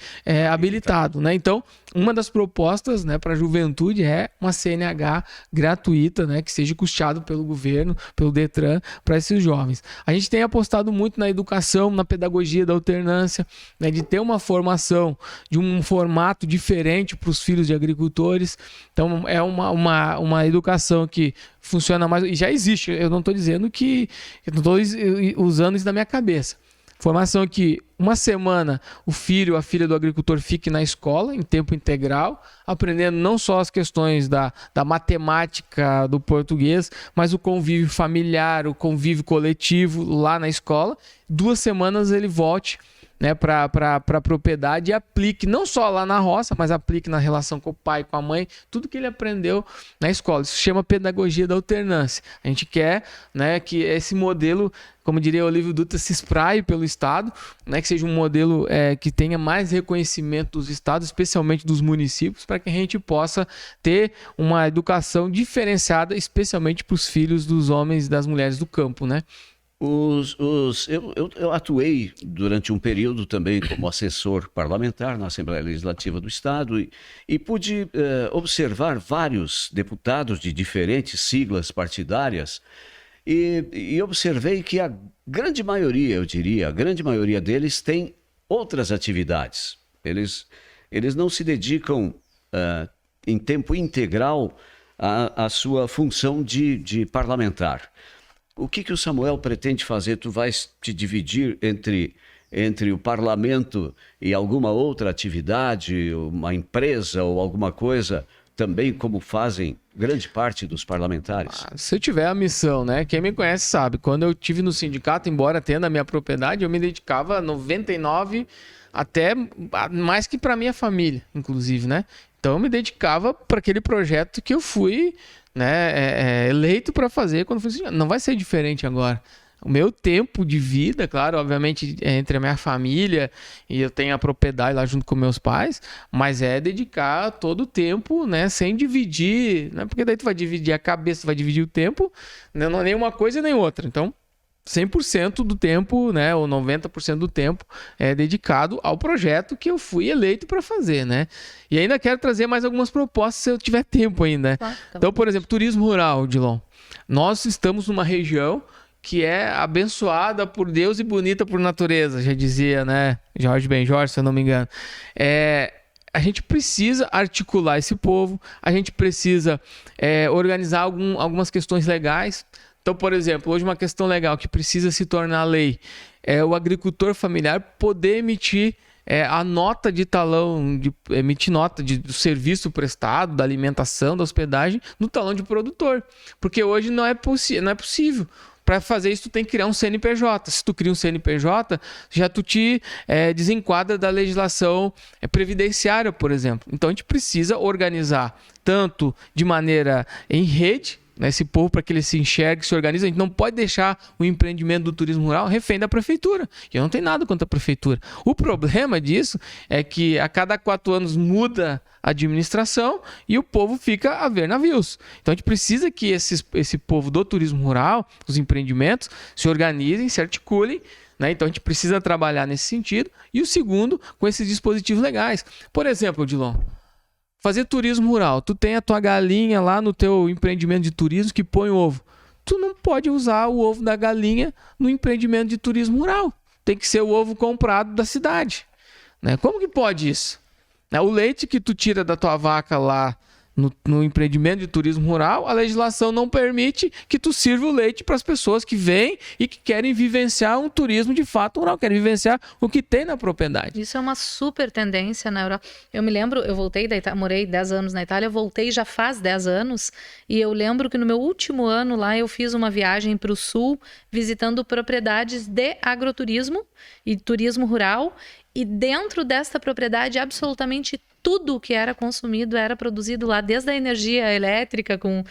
habilitado. Né? Então, uma das propostas, né, para a juventude é uma CNH gratuita, né, que seja custeado pelo governo, pelo Detran, para esses jovens. A gente tem apostado muito na educação, na pedagogia da alternância, né, de ter uma formação de um formato diferente para os filhos de agricultores. Então, é uma educação que funciona mais, e já existe, eu não estou dizendo que, eu não estou usando isso da minha cabeça. Formação que uma semana o filho ou a filha do agricultor fique na escola em tempo integral, aprendendo não só as questões da matemática, do português, mas o convívio familiar, o convívio coletivo lá na escola. 2 semanas ele volte, né, para a propriedade e aplique, não só lá na roça, mas aplique na relação com o pai, com a mãe, tudo que ele aprendeu na escola. Isso se chama pedagogia da alternância. A gente quer, né, que esse modelo, como diria o Olívio Dutra, se espraie pelo Estado, né, que seja um modelo que tenha mais reconhecimento dos estados, especialmente dos municípios, para que a gente possa ter uma educação diferenciada, especialmente para os filhos dos homens e das mulheres do campo, né? Eu atuei durante um período também como assessor parlamentar na Assembleia Legislativa do Estado e pude observar vários deputados de diferentes siglas partidárias e observei que a grande maioria, eu diria, a grande maioria deles tem outras atividades. Eles não se dedicam em tempo integral à sua função de parlamentar. O que o Samuel pretende fazer? Tu vais te dividir entre o parlamento e alguma outra atividade, uma empresa ou alguma coisa, também como fazem grande parte dos parlamentares? Se eu tiver a missão, né? Quem me conhece sabe, quando eu estive no sindicato, embora tendo a minha propriedade, eu me dedicava 99% até mais que para minha família, inclusive, né? Então eu me dedicava para aquele projeto que eu fui, né, eleito para fazer quando fui. Não vai ser diferente agora. O meu tempo de vida, claro, obviamente entre a minha família e eu tenho a propriedade lá junto com meus pais, mas é dedicar todo o tempo, né, sem dividir, né, porque daí tu vai dividir a cabeça, tu vai dividir o tempo, né, não é nem uma coisa nem outra. Então 100% do tempo, né, ou 90% do tempo é dedicado ao projeto que eu fui eleito para fazer, né? E ainda quero trazer mais algumas propostas se eu tiver tempo ainda. Claro, então, por exemplo, turismo rural, Dilon. Nós estamos numa região que é abençoada por Deus e bonita por natureza, já dizia, né, Jorge Benjor, se eu não me engano. A gente precisa articular esse povo, a gente precisa organizar algumas questões legais. Então, por exemplo, hoje uma questão legal que precisa se tornar lei é o agricultor familiar poder emitir a nota de talão, emitir nota do serviço prestado, da alimentação, da hospedagem, no talão de produtor. Porque hoje não é possível. Para fazer isso, tu tem que criar um CNPJ. Se tu cria um CNPJ, já tu te desenquadra da legislação previdenciária, por exemplo. Então, a gente precisa organizar tanto de maneira em rede, esse povo, para que ele se enxergue, se organize. A gente não pode deixar o empreendimento do turismo rural refém da prefeitura. E eu não tenho nada contra a prefeitura. O problema disso é que a cada 4 anos muda a administração e o povo fica a ver navios. Então a gente precisa que esse povo do turismo rural, os empreendimentos, se organizem, se articulem, né? Então a gente precisa trabalhar nesse sentido. E o segundo, com esses dispositivos legais. Por exemplo, Dilon, fazer turismo rural. Tu tem a tua galinha lá no teu empreendimento de turismo que põe ovo. Tu não pode usar o ovo da galinha no empreendimento de turismo rural. Tem que ser o ovo comprado da cidade, né? Como que pode isso? O leite que tu tira da tua vaca lá no empreendimento de turismo rural, a legislação não permite que tu sirva o leite para as pessoas que vêm e que querem vivenciar um turismo de fato rural, querem vivenciar o que tem na propriedade. Isso é uma super tendência na Europa. Eu me lembro, eu voltei da Itália, morei 10 anos na Itália, voltei já faz 10 anos, e eu lembro que no meu último ano lá eu fiz uma viagem para o sul, visitando propriedades de agroturismo e turismo rural, e dentro desta propriedade absolutamente tudo que era consumido era produzido lá, desde a energia elétrica com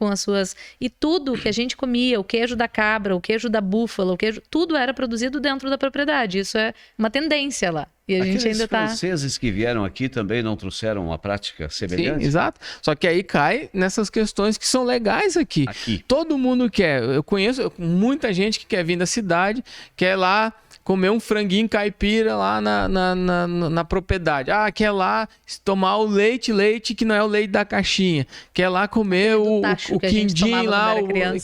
as suas... E tudo que a gente comia, o queijo da cabra, o queijo da búfala, tudo era produzido dentro da propriedade. Isso é uma tendência lá. E a gente ainda tá... Aqueles franceses que vieram aqui também não trouxeram uma prática semelhante? Sim, exato. Só que aí cai nessas questões que são legais aqui. Todo mundo quer. Eu conheço muita gente que quer vir da cidade, quer lá comer um franguinho caipira lá na propriedade. Quer lá tomar o leite que não é o leite da caixinha. Quer lá comer o quindim lá,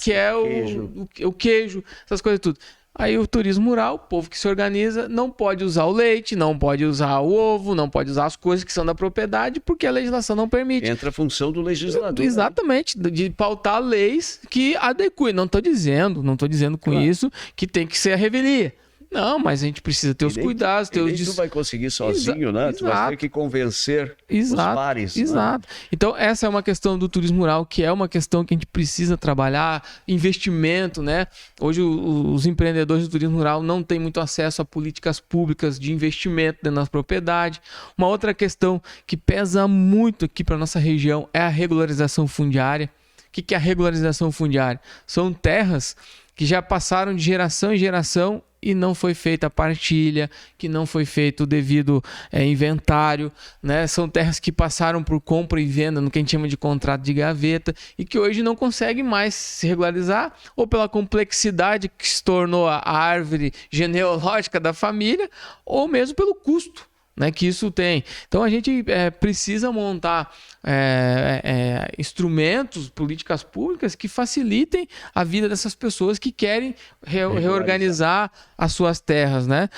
que é o queijo, essas coisas tudo. Aí o turismo rural, o povo que se organiza, não pode usar o leite, não pode usar o ovo, não pode usar as coisas que são da propriedade, porque a legislação não permite. Entra a função do legislador. Exatamente, de pautar leis que adequem. Não estou dizendo com isso que tem que ser a revelia. Não, mas a gente precisa ter os cuidados. Tu vai conseguir sozinho, né? Tu vai ter que convencer os pares. Exato. Né? Então, essa é uma questão do turismo rural, que é uma questão que a gente precisa trabalhar. Investimento, né? Hoje, os empreendedores do turismo rural não têm muito acesso a políticas públicas de investimento dentro da propriedade. Uma outra questão que pesa muito aqui para a nossa região é a regularização fundiária. O que é a regularização fundiária? São terras que já passaram de geração em geração e não foi feita a partilha, que não foi feito o devido inventário, né? São terras que passaram por compra e venda no que a gente chama de contrato de gaveta e que hoje não conseguem mais se regularizar, ou pela complexidade que se tornou a árvore genealógica da família, ou mesmo pelo custo, né, que isso tem. Então a gente precisa montar instrumentos, políticas públicas que facilitem a vida dessas pessoas que querem reorganizar as suas terras, né?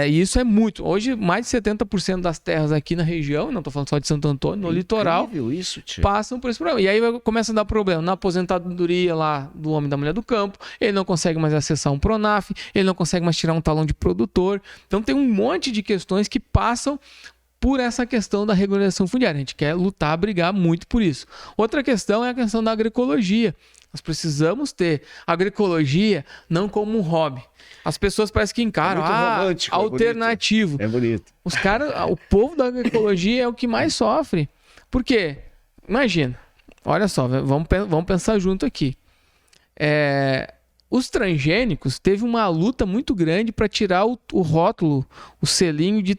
E isso é muito. Hoje, mais de 70% das terras aqui na região, não estou falando só de Santo Antônio, no litoral, isso, passam por esse problema. E aí começa a dar problema na aposentadoria lá do homem e da mulher do campo, ele não consegue mais acessar um Pronaf, ele não consegue mais tirar um talão de produtor. Então tem um monte de questões que passam por essa questão da regularização fundiária. A gente quer lutar, brigar muito por isso. Outra questão é a questão da agroecologia. Nós precisamos ter agroecologia não como um hobby. As pessoas parecem que encaram, romântico, alternativo. É bonito. Os caras, o povo da agroecologia é o que mais sofre. Por quê? Imagina, olha só, vamos pensar junto aqui. os transgênicos teve uma luta muito grande para tirar o rótulo, o selinho de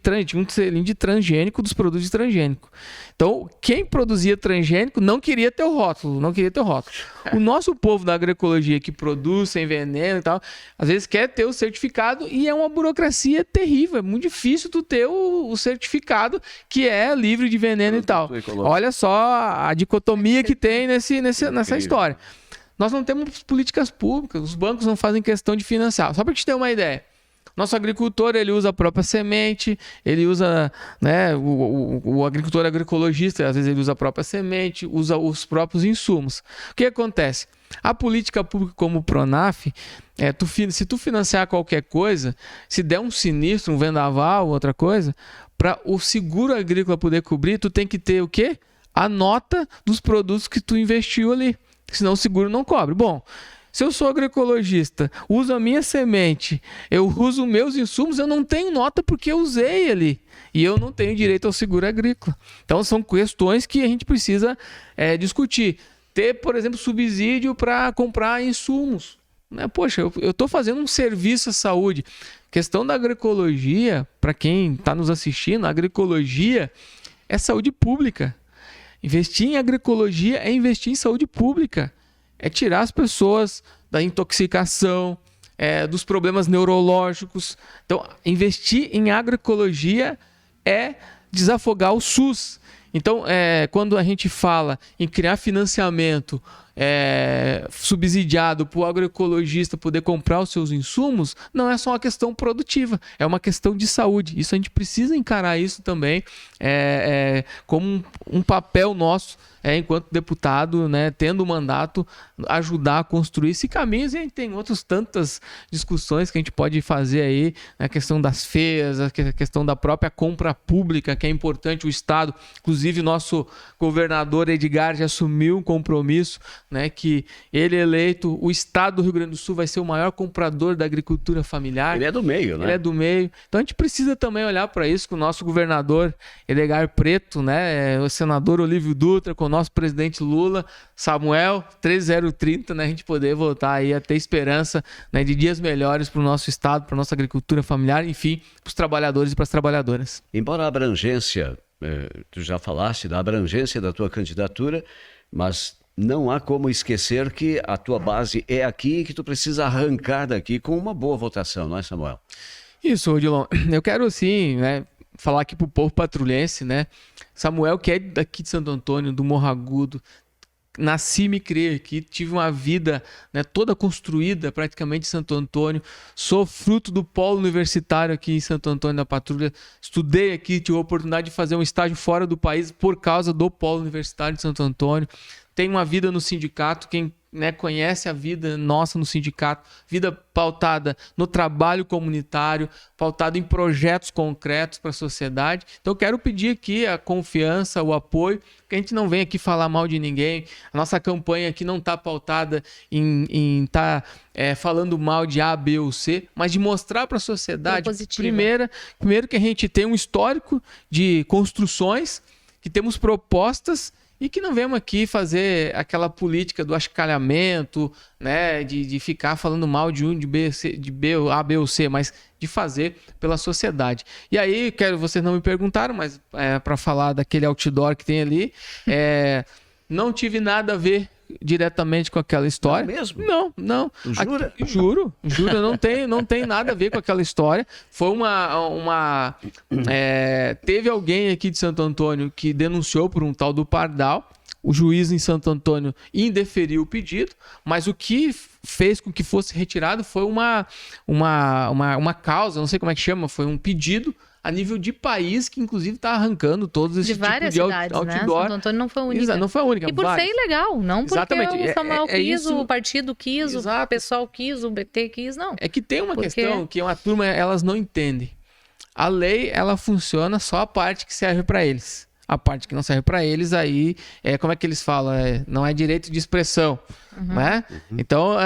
transgênico dos produtos transgênicos. Então, quem produzia transgênico não queria ter o rótulo, O nosso povo da agroecologia que produz sem veneno e tal, às vezes quer ter o certificado e é uma burocracia terrível, é muito difícil tu ter o certificado que é livre de veneno e tal. Olha só a dicotomia que tem nessa história. Nós não temos políticas públicas, os bancos não fazem questão de financiar. Só para te ter uma ideia, nosso agricultor ele usa a própria semente, ele usa, né, o agricultor agroecologista, às vezes ele usa a própria semente, usa os próprios insumos. O que acontece? A política pública como o Pronaf, se tu financiar qualquer coisa, se der um sinistro, um vendaval, outra coisa, para o seguro agrícola poder cobrir, tu tem que ter o quê? A nota dos produtos que tu investiu ali. Senão o seguro não cobre. Bom, se eu sou agroecologista, uso a minha semente, eu uso meus insumos, eu não tenho nota porque eu usei ali. E eu não tenho direito ao seguro agrícola. Então são questões que a gente precisa discutir. Ter, por exemplo, subsídio para comprar insumos. Poxa, eu estou fazendo um serviço à saúde. Questão da agroecologia, para quem está nos assistindo, a agroecologia é saúde pública. Investir em agroecologia é investir em saúde pública. É tirar as pessoas da intoxicação, dos problemas neurológicos. Então, investir em agroecologia é desafogar o SUS. Então, quando a gente fala em criar financiamento subsidiado para o agroecologista poder comprar os seus insumos, não é só uma questão produtiva, é uma questão de saúde. Isso a gente precisa encarar isso também como um papel nosso, enquanto deputado, né, tendo o mandato, ajudar a construir esse caminho. E a gente tem outras tantas discussões que a gente pode fazer aí, a questão das feiras, a questão da própria compra pública, que é importante o Estado. Inclusive, nosso governador Edgar já assumiu um compromisso, né, que ele eleito, o Estado do Rio Grande do Sul vai ser o maior comprador da agricultura familiar. Ele é do meio, né? Ele é do meio. Então a gente precisa também olhar para isso com o nosso governador Edgar Preto, né, o senador Olívio Dutra, com o nosso presidente Lula, Samuel 3030, né, a gente poder voltar aí a ter esperança, né, de dias melhores para o nosso estado, para a nossa agricultura familiar, enfim, para os trabalhadores e para as trabalhadoras. Embora a abrangência, tu já falaste da abrangência da tua candidatura, mas não há como esquecer que a tua base é aqui e que tu precisa arrancar daqui com uma boa votação, não é, Samuel? Isso, Odilon. Eu quero, sim, né, falar aqui para o povo patrulhense, né? Samuel, que é daqui de Santo Antônio, do Morro Agudo, nasci e me criei aqui, tive uma vida, né, toda construída praticamente em Santo Antônio, sou fruto do polo universitário aqui em Santo Antônio da Patrulha, estudei aqui, tive a oportunidade de fazer um estágio fora do país por causa do polo universitário de Santo Antônio, tenho uma vida no sindicato, quem, né, conhece a vida nossa no sindicato, vida pautada no trabalho comunitário, pautada em projetos concretos para a sociedade. Então eu quero pedir aqui a confiança, o apoio, que a gente não vem aqui falar mal de ninguém. A nossa campanha aqui não está pautada em estar falando mal de A, B ou C, mas de mostrar para a sociedade, primeiro que a gente tem um histórico de construções, que temos propostas, e que não vemos aqui fazer aquela política do achicalhamento, né, de ficar falando mal de um, de A, B ou C, mas de fazer pela sociedade. E aí, vocês não me perguntaram, mas para falar daquele outdoor que tem ali, não tive nada a ver diretamente com aquela história. Não mesmo? Não. Jura? Juro, não tem nada a ver com aquela história. Foi teve alguém aqui de Santo Antônio que denunciou por um tal do Pardal. O juiz em Santo Antônio indeferiu o pedido, mas o que fez com que fosse retirado foi uma causa, não sei como é que chama, foi um pedido a nível de país, que inclusive está arrancando todos esses tipos de cidades, outdoor. Né? Santo Antônio não foi a única. Não foi a única. E por ser ilegal, não porque exatamente. O Samuel quis, isso... o partido quis, o pessoal quis, o BT quis, não. É que tem uma questão que uma turma, elas não entendem. A lei, ela funciona só a parte que serve para eles. A parte que não serve para eles, aí, como é que eles falam? Não é direito de expressão, né? Então,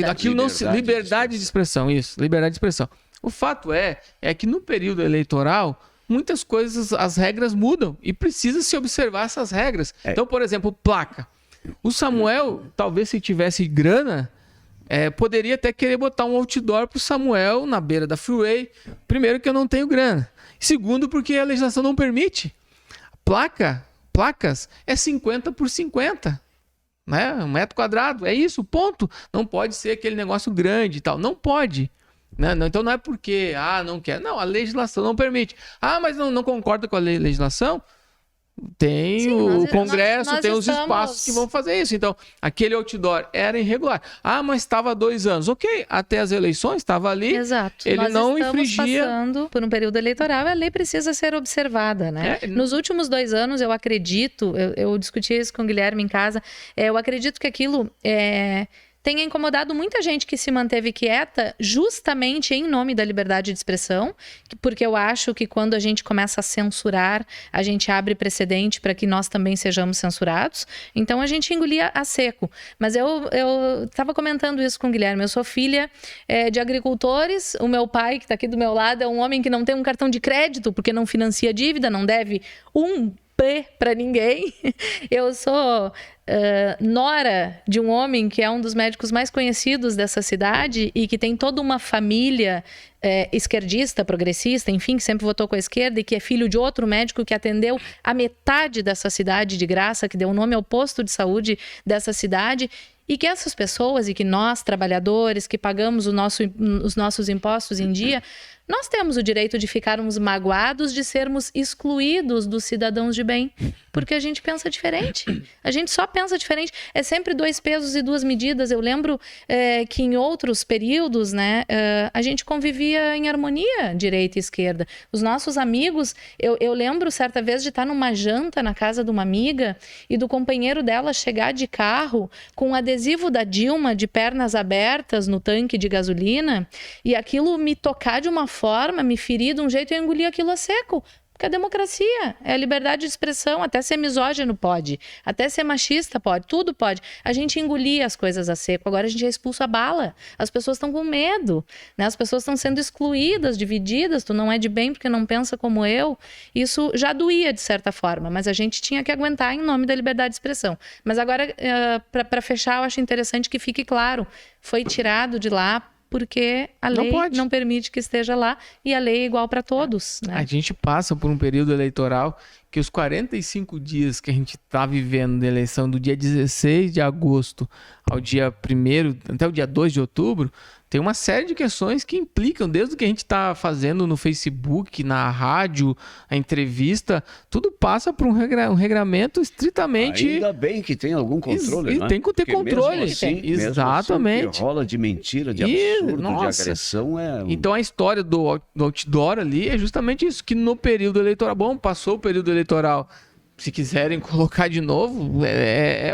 aquilo não se... Liberdade de expressão, isso. Liberdade de expressão. O fato é que no período eleitoral, muitas coisas, as regras mudam e precisa se observar essas regras. Então, por exemplo, placa. O Samuel, talvez se tivesse grana, poderia até querer botar um outdoor pro Samuel na beira da freeway. Primeiro, que eu não tenho grana. Segundo, porque a legislação não permite. Placas é 50 por 50. Né? 1 metro quadrado. É isso, ponto. Não pode ser aquele negócio grande e tal. Não pode. Né? Então não é porque, não quer. Não, a legislação não permite. Mas não concorda com a legislação? Tem o Congresso, nós tem os espaços que vão fazer isso. Então, aquele outdoor era irregular. Mas estava há 2 anos. Ok, até as eleições estava ali. Exato. Ele nós não estamos infringia. Passando por um período eleitoral, a lei precisa ser observada, né? Nos últimos 2 anos, eu acredito, eu discuti isso com o Guilherme em casa, eu acredito que aquilo tenha incomodado muita gente que se manteve quieta justamente em nome da liberdade de expressão, porque eu acho que quando a gente começa a censurar, a gente abre precedente para que nós também sejamos censurados. Então a gente engolia a seco. Mas eu estava comentando isso com o Guilherme. Eu sou filha de agricultores. O meu pai, que está aqui do meu lado, é um homem que não tem um cartão de crédito porque não financia dívida, não deve para ninguém. Eu sou nora de um homem que é um dos médicos mais conhecidos dessa cidade e que tem toda uma família esquerdista, progressista, enfim, que sempre votou com a esquerda e que é filho de outro médico que atendeu a metade dessa cidade de graça, que deu o nome ao posto de saúde dessa cidade. E que essas pessoas e que nós, trabalhadores, que pagamos os nossos impostos em dia, nós temos o direito de ficarmos magoados, de sermos excluídos dos cidadãos de bem, porque a gente pensa diferente. A gente só pensa diferente. É sempre 2 pesos e 2 medidas. Eu lembro que em outros períodos, né, a gente convivia em harmonia, direita e esquerda. Os nossos amigos, eu lembro certa vez de estar numa janta na casa de uma amiga e do companheiro dela chegar de carro com um adesivo da Dilma de pernas abertas no tanque de gasolina e aquilo me tocar de uma forma, me ferir de um jeito e eu engoli aquilo a seco. Porque a democracia é a liberdade de expressão, até ser misógino pode, até ser machista pode, tudo pode. A gente engolia as coisas a seco, agora a gente é expulso a bala. As pessoas estão com medo, né? As pessoas estão sendo excluídas, divididas, tu não é de bem porque não pensa como eu. Isso já doía de certa forma, mas a gente tinha que aguentar em nome da liberdade de expressão. Mas agora, para fechar, eu acho interessante que fique claro, foi tirado de lá porque a lei não permite que esteja lá e a lei é igual para todos. Né? A gente passa por um período eleitoral que os 45 dias que a gente está vivendo da eleição, do dia 16 de agosto ao dia 1º, até o dia 2 de outubro, tem uma série de questões que implicam, desde o que a gente está fazendo no Facebook, na rádio, a entrevista, tudo passa por um regramento estritamente... Ainda bem que tem algum controle, né? Tem que ter controle. Mesmo assim, exatamente. Mesmo assim, que rola de mentira, de absurdo, de agressão. Então a história do outdoor ali é justamente isso, que no período eleitoral, passou o período eleitoral, se quiserem colocar de novo,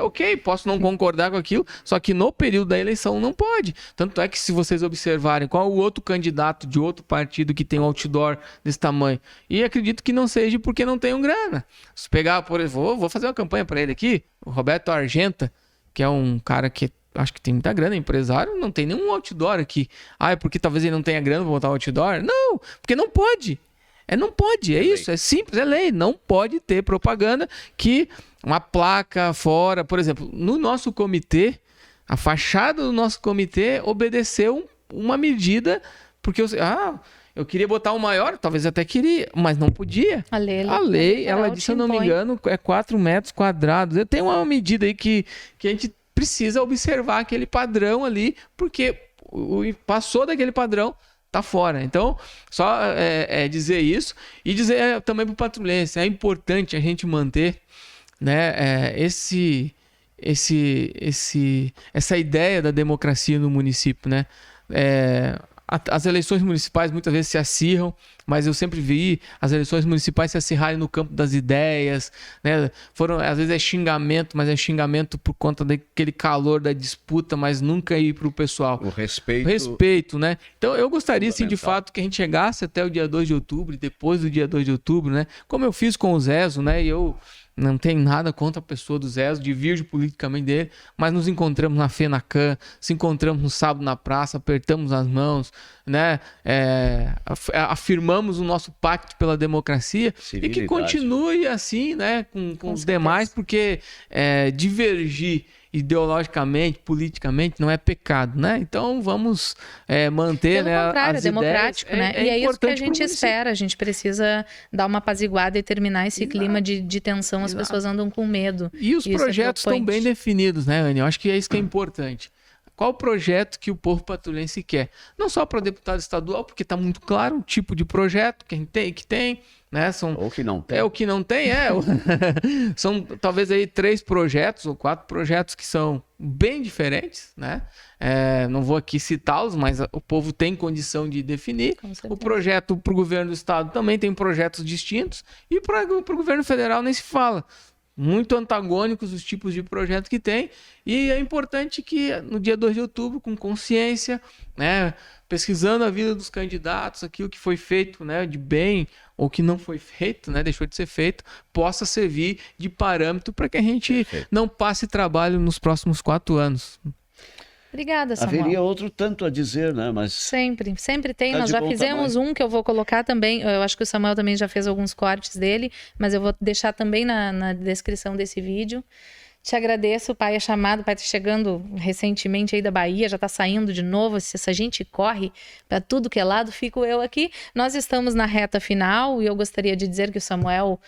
ok, posso não concordar com aquilo, só que no período da eleição não pode. Tanto é que se vocês observarem qual o outro candidato de outro partido que tem um outdoor desse tamanho, e acredito que não seja porque não tem grana. Se pegar, por exemplo, vou fazer uma campanha para ele aqui, o Roberto Argenta, que é um cara que acho que tem muita grana, empresário, não tem nenhum outdoor aqui. É porque talvez ele não tenha grana para botar outdoor? Não, porque não pode. Não pode, é isso, é simples, é lei. Não pode ter propaganda que uma placa fora, por exemplo, no nosso comitê, a fachada do nosso comitê obedeceu uma medida, porque eu queria botar um maior, talvez até queria, mas não podia. A lei ela disse, se eu não me engano, é 4 metros quadrados. Tem uma medida aí que a gente precisa observar aquele padrão ali, porque passou daquele padrão, tá fora. Então, só dizer isso e dizer também para o patrulhense, é importante a gente manter, né, essa ideia da democracia no município, né? As eleições municipais muitas vezes se acirram, mas eu sempre vi as eleições municipais se acirrarem no campo das ideias, né? Às vezes é xingamento, mas é xingamento por conta daquele calor da disputa, mas nunca ir para o pessoal. O respeito. O respeito, né? Então eu gostaria, sim, de fato, que a gente chegasse até o dia 2 de outubro e depois do dia 2 de outubro, né? Como eu fiz com o Zezo, né? E eu não tenho nada contra a pessoa do Zezo, divirjo politicamente dele, mas nos encontramos na FENACAN, se encontramos no sábado na praça, apertamos as mãos, né? Afirmamos o nosso pacto pela democracia. Civilidade. E que continue assim, né? Com os demais, porque divergir ideologicamente, politicamente, não é pecado, né? Então vamos manter, Pelo né, contrário, as é democrático, ideias. né? E é isso que a importante pro gente espera. A gente precisa dar uma apaziguada e terminar esse clima de tensão. As pessoas andam com medo. E os Isso é projetos estão preocupante. bem definidos, né, Anny? Eu acho que é isso que é importante. Qual o projeto que o povo patrulhense quer? Não só para deputado estadual, porque está muito claro o tipo de projeto que tem, né? Ou que não tem. É o que não tem, São talvez aí 3 projetos ou 4 projetos que são bem diferentes, né? Não vou aqui citá-los, mas o povo tem condição de definir. O projeto para o governo do estado também tem projetos distintos e para o governo federal nem se fala. Muito antagônicos os tipos de projetos que tem, e é importante que no dia 2 de outubro, com consciência, né, pesquisando a vida dos candidatos, aquilo que foi feito, né, de bem ou que não foi feito, né, deixou de ser feito, possa servir de parâmetro para que a gente não passe trabalho nos próximos 4 anos. Obrigada, Samuel. Haveria outro tanto a dizer, né? Mas sempre tem. Tá Nós de já bom fizemos tamanho. um que eu vou colocar também. Eu acho que o Samuel também já fez alguns cortes dele, mas eu vou deixar também na descrição desse vídeo. Te agradeço, o pai é chamado, o pai tá chegando recentemente aí da Bahia, já tá saindo de novo, se essa gente corre para tudo que é lado, fico eu aqui. Nós estamos na reta final e eu gostaria de dizer que o Samuel,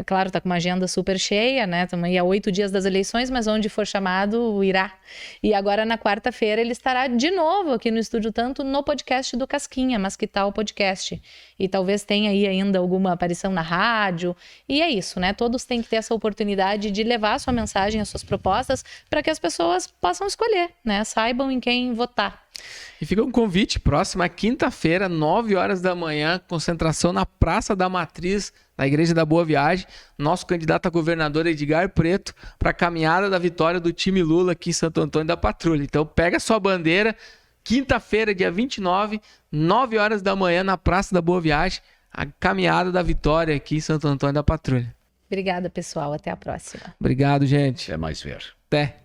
claro, tá com uma agenda super cheia, né? Estamos aí a 8 dias das eleições, mas onde for chamado, irá. E agora na quarta-feira ele estará de novo aqui no Estúdio Tanto, no podcast do Casquinha, mas que tal o podcast? E talvez tenha aí ainda alguma aparição na rádio. E é isso, né? Todos têm que ter essa oportunidade de levar a sua mensagem, as suas propostas, para que as pessoas possam escolher, né? Saibam em quem votar. E fica um convite, próxima quinta-feira, 9 horas da manhã, concentração na Praça da Matriz, na Igreja da Boa Viagem, nosso candidato a governador Edgar Preto, para a caminhada da vitória do time Lula aqui em Santo Antônio da Patrulha. Então pega a sua bandeira, quinta-feira, dia 29, 9 horas da manhã, na Praça da Boa Viagem, a caminhada da vitória aqui em Santo Antônio da Patrulha. Obrigada, pessoal. Até a próxima. Obrigado, gente. é mais ver. Até.